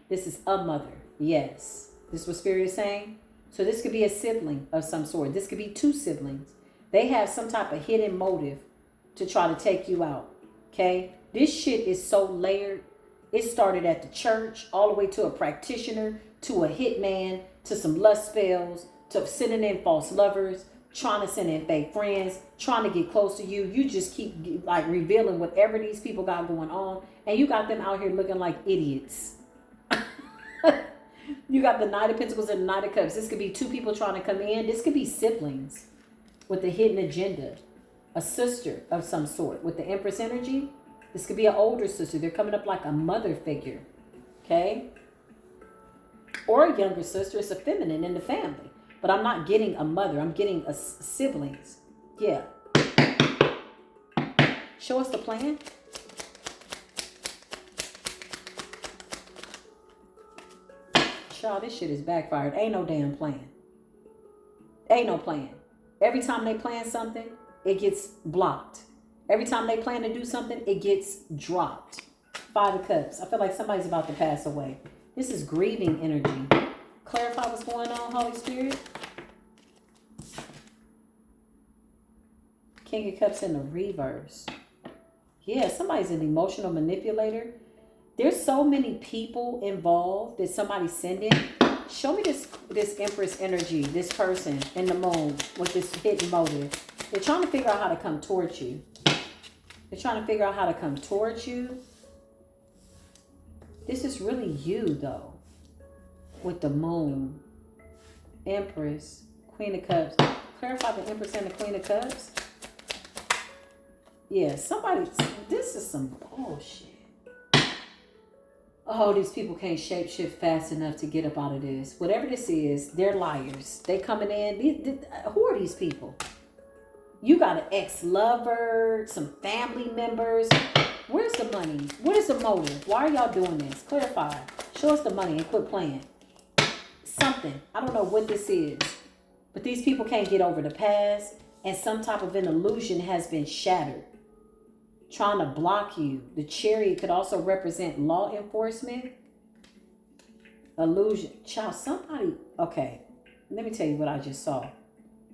This is a mother. Yes. This is what Spirit is saying. So this could be a sibling of some sort. This could be two siblings. They have some type of hidden motive to try to take you out. Okay? This shit is so layered. It started at the church, all the way to a practitioner, to a hitman, to some lust spells, to sending in false lovers, trying to send in fake friends, trying to get close to you. You just keep like revealing whatever these people got going on. And you got them out here looking like idiots. You got the Knight of Pentacles and the Knight of Cups. This could be two people trying to come in. This could be siblings with a hidden agenda. A sister of some sort with the Empress energy. This could be an older sister. They're coming up like a mother figure. Okay? Or a younger sister. It's a feminine in the family. But I'm not getting a mother. I'm getting a siblings. Yeah. Show us the plan. Y'all, this shit is backfired. Ain't no damn plan. Ain't no plan. Every time they plan something, it gets blocked. Every time they plan to do something, it gets dropped. Five of Cups. I feel like somebody's about to pass away. This is grieving energy. Clarify what's going on, Holy Spirit. King of Cups in the reverse. Yeah, somebody's an emotional manipulator. There's so many people involved that somebody's sending. Show me this Empress energy, this person in the moon with this hidden motive. They're trying to figure out how to come towards you. They're trying to figure out how to come towards you. This is really you, though. With the moon. Empress. Queen of Cups. Clarify the Empress and the Queen of Cups. Yeah, somebody... This is some bullshit. Oh, these people can't shapeshift fast enough to get up out of this. Whatever this is, they're liars. They coming in. Who are these people? You got an ex-lover, some family members. Where's the money? What is the motive? Why are y'all doing this? Clarify. Show us the money and quit playing. Something. I don't know what this is. But these people can't get over the past. And some type of an illusion has been shattered. Trying to block you. The Chariot could also represent law enforcement. Illusion. Child, somebody... Okay. Let me tell you what I just saw.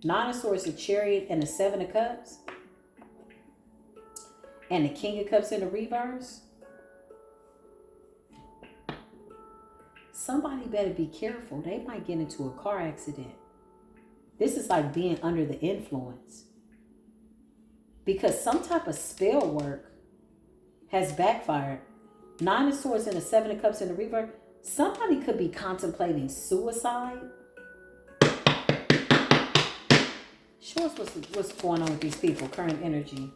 Nine of Swords, the Chariot, and the Seven of Cups. And the King of Cups in the reverse. Somebody better be careful. They might get into a car accident. This is like being under the influence. Because some type of spell work has backfired. Nine of Swords and the Seven of Cups in the reverse. Somebody could be contemplating suicide. Show us what's going on with these people. Current energy.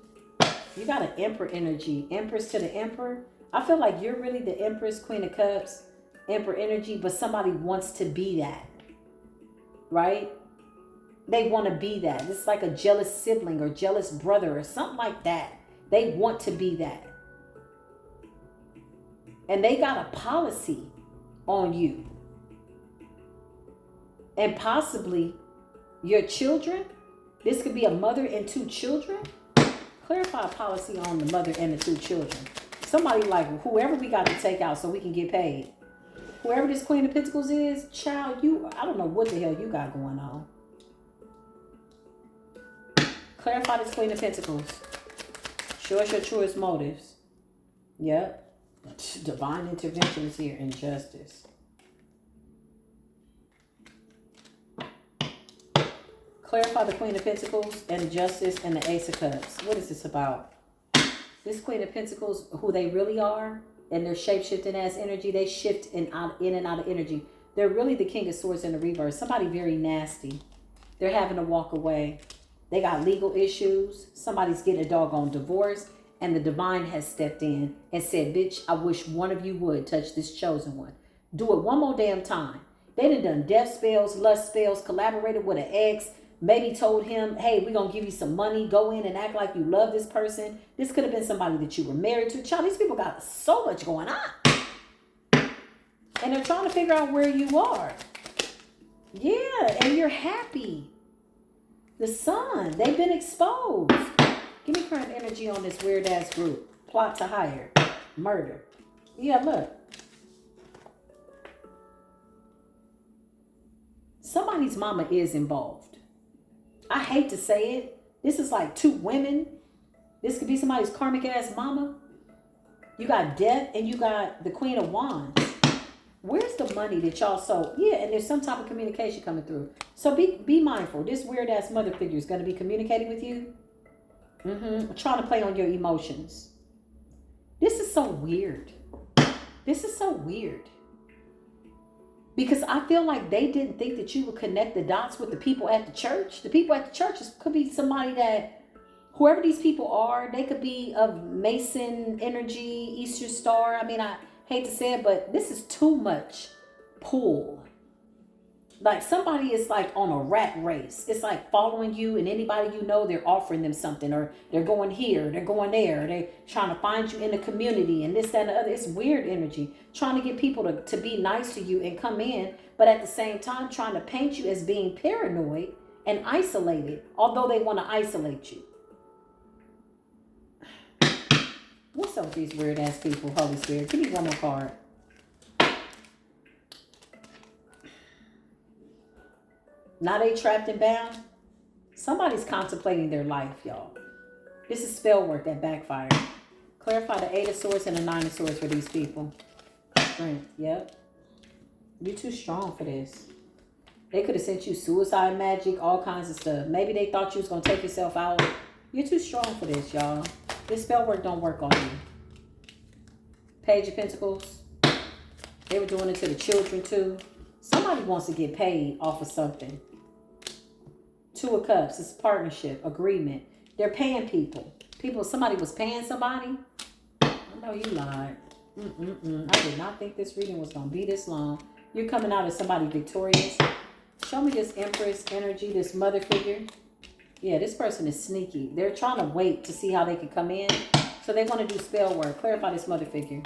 You got an Emperor energy. Empress to the Emperor. I feel like you're really the Empress, Queen of Cups, Emperor energy. But somebody wants to be that. Right? They want to be that. It's like a jealous sibling or jealous brother or something like that. They want to be that. And they got a policy on you. And possibly your children. This could be a mother and two children. Clarify a policy on the mother and the two children. Somebody like whoever we got to take out so we can get paid. Whoever this Queen of Pentacles is, child, I don't know what the hell you got going on. Clarify this Queen of Pentacles. Show us your truest motives. Yep. Divine intervention is here and justice. Clarify the Queen of Pentacles and the Justice and the Ace of Cups. What is this about? This Queen of Pentacles, who they really are, and their shape-shifting ass energy, they shift in and out of energy. They're really the King of Swords in the reverse. Somebody very nasty. They're having to walk away. They got legal issues. Somebody's getting a doggone divorce. and the divine has stepped in and said, bitch, I wish one of you would touch this chosen one. Do it one more damn time. They done death spells, lust spells, collaborated with an ex, maybe told him, hey, we're going to give you some money. Go in and act like you love this person. This could have been somebody that you were married to. Child, these people got so much going on. And they're trying to figure out where you are. Yeah, and you're happy. The sun, they've been exposed. Give me current energy on this weird ass group. Plot to hire. Murder. Yeah, look. Somebody's mama is involved. I hate to say it. This is like two women. This could be somebody's karmic ass mama. You got death and you got the Queen of Wands. Where's the money that y'all sold? Yeah, and there's some type of communication coming through. So be mindful. This weird ass mother figure is going to be communicating with you. Trying to play on your emotions. This is so weird. This is so weird. Because I feel like they didn't think that you would connect the dots with the people at the church. The people at the church could be somebody that, whoever these people are, they could be of Mason energy, Easter Star. I mean, I hate to say it, but this is too much pull. Like somebody is like on a rat race. It's like following you, and anybody you know, they're offering them something, or they're going here, they're going there, they're trying to find you in the community and this, that, and the other. It's weird energy. Trying to get people to be nice to you and come in, but at the same time trying to paint you as being paranoid and isolated, although they want to isolate you. What's up with these weird ass people, Holy Spirit? Give me one more card. Now they trapped and bound. Somebody's contemplating their life, y'all. This is spell work that backfired. Clarify the 8 of Swords and the 9 of Swords for these people. Strength, yep. You're too strong for this. They could have sent you suicide magic, all kinds of stuff. Maybe they thought you was going to take yourself out. You're too strong for this, y'all. This spell work don't work on you. Page of Pentacles. They were doing it to the children too. Somebody wants to get paid off of something. 2 of Cups. It's partnership, agreement. They're paying people. Somebody was paying somebody. I know you lied. I did not think this reading was going to be this long. You're coming out as somebody victorious. Show me this Empress energy, this mother figure. Yeah, this person is sneaky. They're trying to wait to see how they can come in. So they want to do spell work. Clarify this mother figure.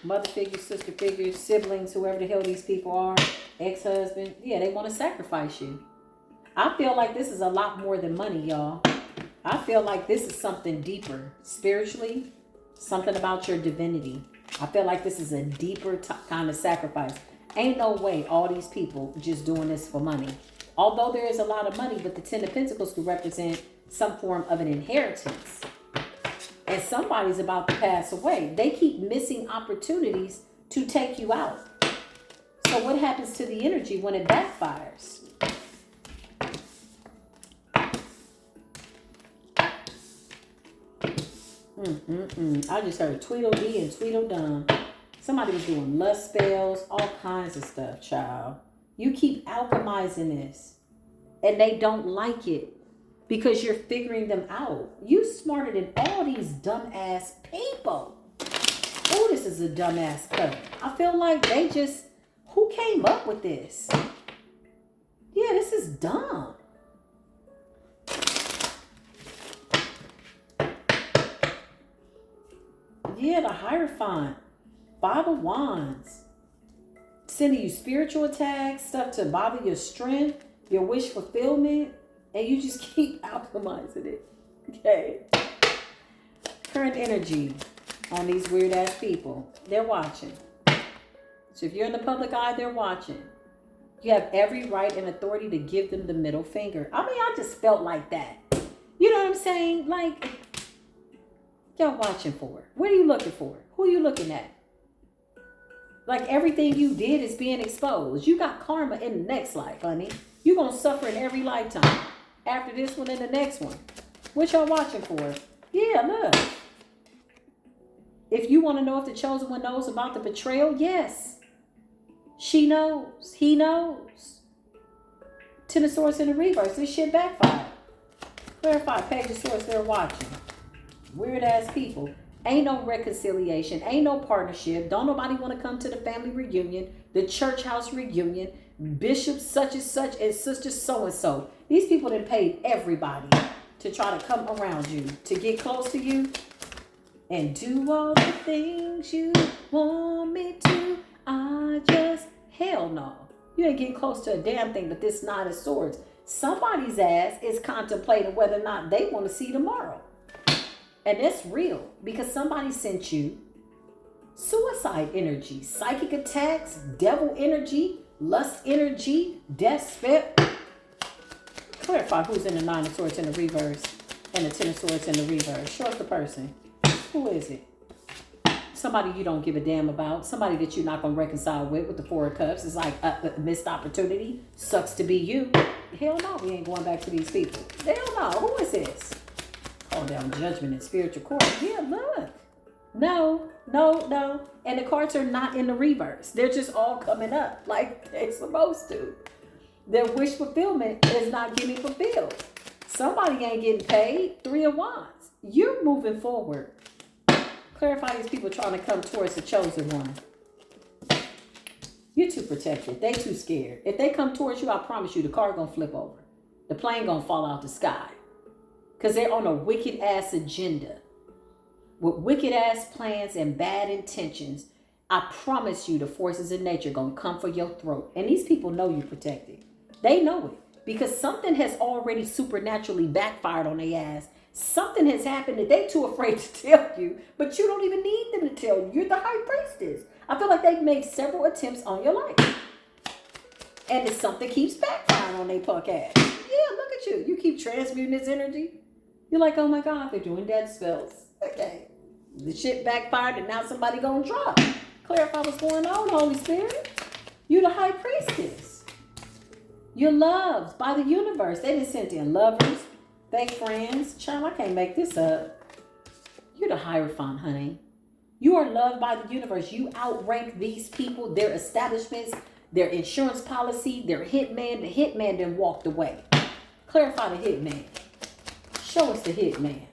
Mother figure, sister figure, siblings, whoever the hell these people are. Ex-husband. Yeah, they want to sacrifice you. I feel like this is a lot more than money, y'all. I feel like this is something deeper. Spiritually, something about your divinity. I feel like this is a deeper kind of sacrifice. Ain't no way all these people just doing this for money. Although there is a lot of money, but the 10 of Pentacles could represent some form of an inheritance. And somebody's about to pass away. They keep missing opportunities to take you out. So what happens to the energy when it backfires? I just heard Tweedledee and Tweedledum. Somebody was doing lust spells, all kinds of stuff, child. You keep alchemizing this. And they don't like it. Because you're figuring them out. You smarter than all these dumbass people. Oh, this is a dumbass coven. I feel like they just... Who came up with this? Yeah, this is dumb. Yeah, the Hierophant. 5 of Wands. Sending you spiritual attacks, stuff to bother your strength, your wish fulfillment. And you just keep alchemizing it. Okay. Current energy on these weird ass people. They're watching. So if you're in the public eye, they're watching. You have every right and authority to give them the middle finger. I mean, I just felt like that. You know what I'm saying? Like, y'all watching for? What are you looking for? Who are you looking at? Like everything you did is being exposed. You got karma in the next life, honey. You're going to suffer in every lifetime. After this one and the next one. What y'all watching for? Yeah, look. If you want to know if the chosen one knows about the betrayal, yes. She knows. He knows. 10 of Swords in the reverse. This shit backfired. Clarify. Page of Swords. They're watching. Weird ass people. Ain't no reconciliation. Ain't no partnership. Don't nobody want to come to the family reunion, the church house reunion, bishop such and such and sister so and so. These people done paid everybody to try to come around you, to get close to you and do all the things you want me to. Hell no. You ain't getting close to a damn thing but this Nine of Swords. Somebody's ass is contemplating whether or not they want to see tomorrow. And that's real because somebody sent you suicide energy, psychic attacks, devil energy, lust energy, death spell. Clarify who's in the Nine of Swords in the reverse and the Ten of Swords in the reverse. Show us the person. Who is it? Somebody you don't give a damn about. Somebody that you're not going to reconcile with the Four of Cups. It's like a missed opportunity. Sucks to be you. Hell no, we ain't going back to these people. Hell no. Who is this? Call down judgment in spiritual court. Yeah, look. No. And the cards are not in the reverse. They're just all coming up like they're supposed to. Their wish fulfillment is not getting fulfilled. Somebody ain't getting paid. Three of Wands. You're moving forward. Clarify these people trying to come towards the chosen one. You're too protected. They too scared. If they come towards you, I promise you the car gonna flip over. The plane gonna fall out the sky. Because they're on a wicked ass agenda. With wicked ass plans and bad intentions. I promise you the forces of nature gonna come for your throat. And these people know you're protected. They know it. Because something has already supernaturally backfired on their ass. Something has happened that they too afraid to tell you, but you don't even need them to tell you. You're the high priestess. I feel like they've made several attempts on your life. And if something keeps backfiring on their punk ass. Yeah, look at you. You keep transmuting this energy. You're like, oh my God, they're doing death spells. Okay. The shit backfired and now somebody gonna drop. Clarify what's going on, Holy Spirit. You're the high priestess. You're loved by the universe. They just sent in lovers. Fake friends. Child, I can't make this up. You're the Hierophant, honey. You are loved by the universe. You outrank these people, their establishments, their insurance policy, their hitman. The hitman then walked away. Clarify the hitman. Show us the hitman.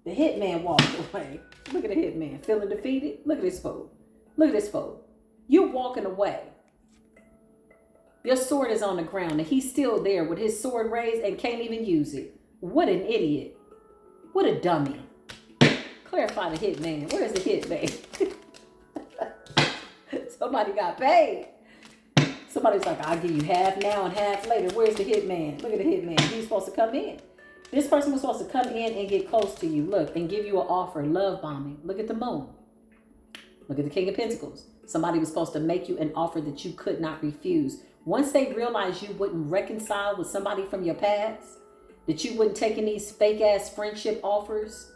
The hitman walked away. Look at the hitman. Feeling defeated? Look at this fool. Look at this fool. You're walking away. Your sword is on the ground and he's still there with his sword raised and can't even use it. What an idiot. What a dummy. Clarify the hitman. Where's the hitman? Somebody got paid. Somebody's like, I'll give you half now and half later. Where's the hitman? Look at the hitman. He's supposed to come in. This person was supposed to come in and get close to you. Look, and give you an offer. Love bombing. Look at the moon. Look at the King of Pentacles. Somebody was supposed to make you an offer that you could not refuse. Once they realized you wouldn't reconcile with somebody from your past, that you wouldn't take in these fake ass friendship offers,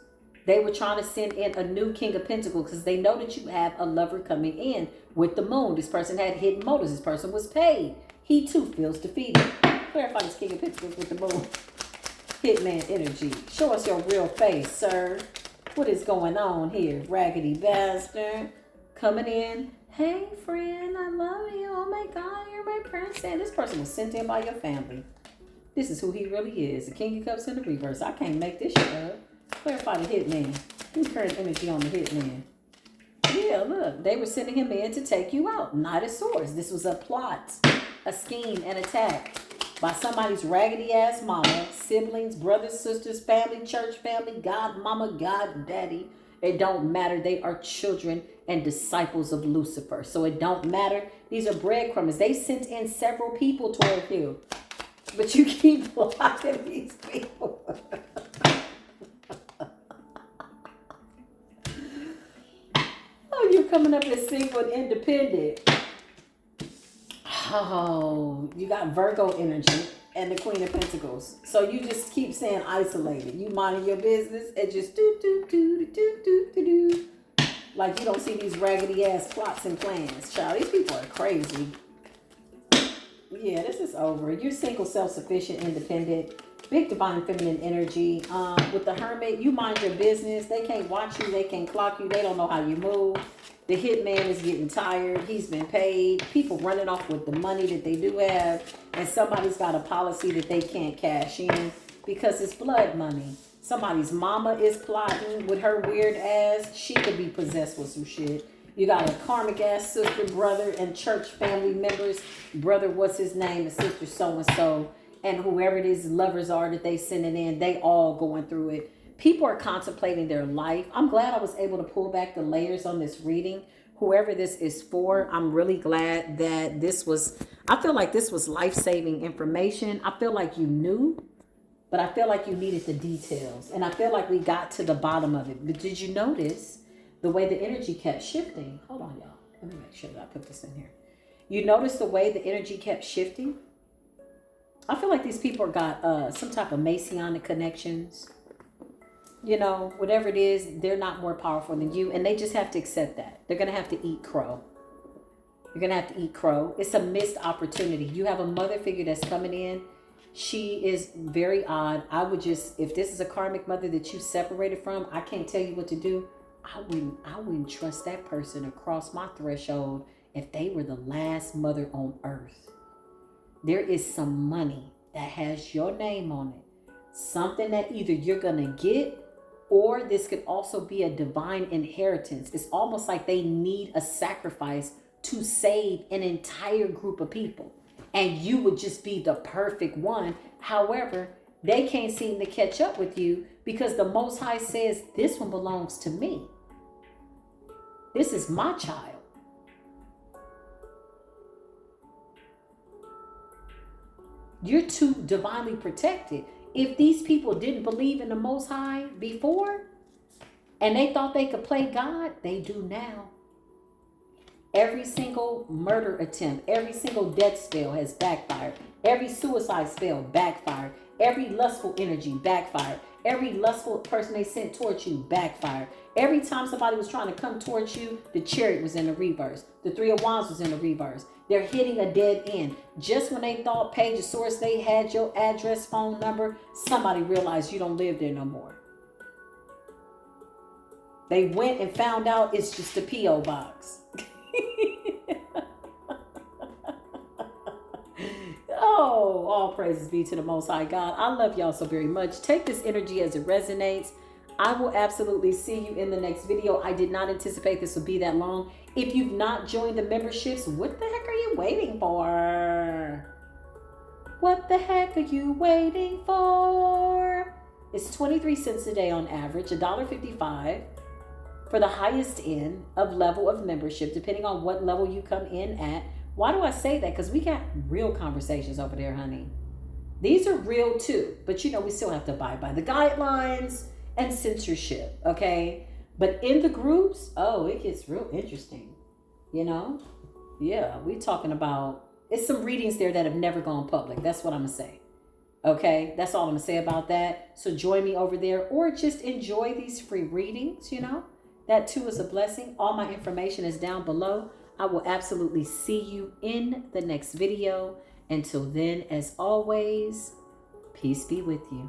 they were trying to send in a new King of Pentacles because they know that you have a lover coming in with the moon. This person had hidden motives. This person was paid. He too feels defeated. Clarify this King of Pentacles with the moon. Hitman energy. Show us your real face, sir. What is going on here? Raggedy bastard. Coming in. Hey, friend, I love you. Oh my God, you're my princess. This person was sent in by your family. This is who he really is. The King of Cups in the reverse. I can't make this shit up. Clarify the hitman. Current energy on the hitman. Yeah, look. They were sending him in to take you out. Knight of Swords. This was a plot, a scheme, an attack by somebody's raggedy ass mama, siblings, brothers, sisters, family, church family, God, mama, God, daddy. It don't matter. They are children and disciples of Lucifer. So it don't matter. These are breadcrumbs. They sent in several people toward you. But you keep blocking these people. Oh, you're coming up as single and independent. Oh, you got Virgo energy and the Queen of Pentacles. So you just keep saying isolated. You minding your business and just do. Like you don't see these raggedy ass plots and plans. Child, these people are crazy. Yeah, this is over. You're single, self-sufficient, independent, big divine feminine energy. With the Hermit, you mind your business. They can't watch you. They can't clock you. They don't know how you move. The hitman is getting tired. He's been paid. People running off with the money that they do have. And somebody's got a policy that they can't cash in because it's blood money. Somebody's mama is plotting with her weird ass. She could be possessed with some shit. You got a karmic ass sister, brother, and church family members. Brother, what's his name? And sister so-and-so. And whoever it is, lovers are that they sending in. They all going through it. People are contemplating their life. I'm glad I was able to pull back the layers on this reading. Whoever this is for, I'm really glad that this was, I feel like this was life-saving information. I feel like you knew, but I feel like you needed the details. And I feel like we got to the bottom of it. But did you notice the way the energy kept shifting? Hold on, y'all. Let me make sure that I put this in here. You notice the way the energy kept shifting? I feel like these people got some type of Masonic connections. You know, whatever it is, they're not more powerful than you. And they just have to accept that. They're going to have to eat crow. You're going to have to eat crow. It's a missed opportunity. You have a mother figure that's coming in. She is very odd. I would just, if this is a karmic mother that you separated from, I can't tell you what to do. I wouldn't trust that person across my threshold if they were the last mother on earth. There is some money that has your name on it. Something that either you're going to get, or this could also be a divine inheritance. It's almost like they need a sacrifice to save an entire group of people. And you would just be the perfect one. However, they can't seem to catch up with you because the Most High says, this one belongs to me. This is my child. You're too divinely protected. If these people didn't believe in the Most High before, and they thought they could play God, they do now. Every single murder attempt, every single death spell has backfired. Every suicide spell backfired. Every lustful energy backfired. Every lustful person they sent towards you backfired. Every time somebody was trying to come towards you, the Chariot was in the reverse. The Three of Wands was in the reverse. They're hitting a dead end. Just when they thought Page of Swords, they had your address, phone number, somebody realized you don't live there no more. They went and found out it's just a P.O. box. Oh, all praises be to the Most High God. I love y'all so very much. Take this energy as it resonates. I will absolutely see you in the next video. I did not anticipate this would be that long. If you've not joined the memberships, what the heck are you waiting for? What the heck are you waiting for? It's 23 cents a day on average, $1.55 for the highest end of level of membership, depending on what level you come in at. Why do I say that? Because we got real conversations over there, honey. These are real too, but you know, we still have to abide by the guidelines and censorship, okay? But in the groups, oh, it gets real interesting, you know? Yeah, we talking about, it's some readings there that have never gone public. That's what I'm gonna say, okay? That's all I'm gonna say about that. So join me over there, or just enjoy these free readings, you know? That too is a blessing. All my information is down below. I will absolutely see you in the next video. Until then, as always, peace be with you.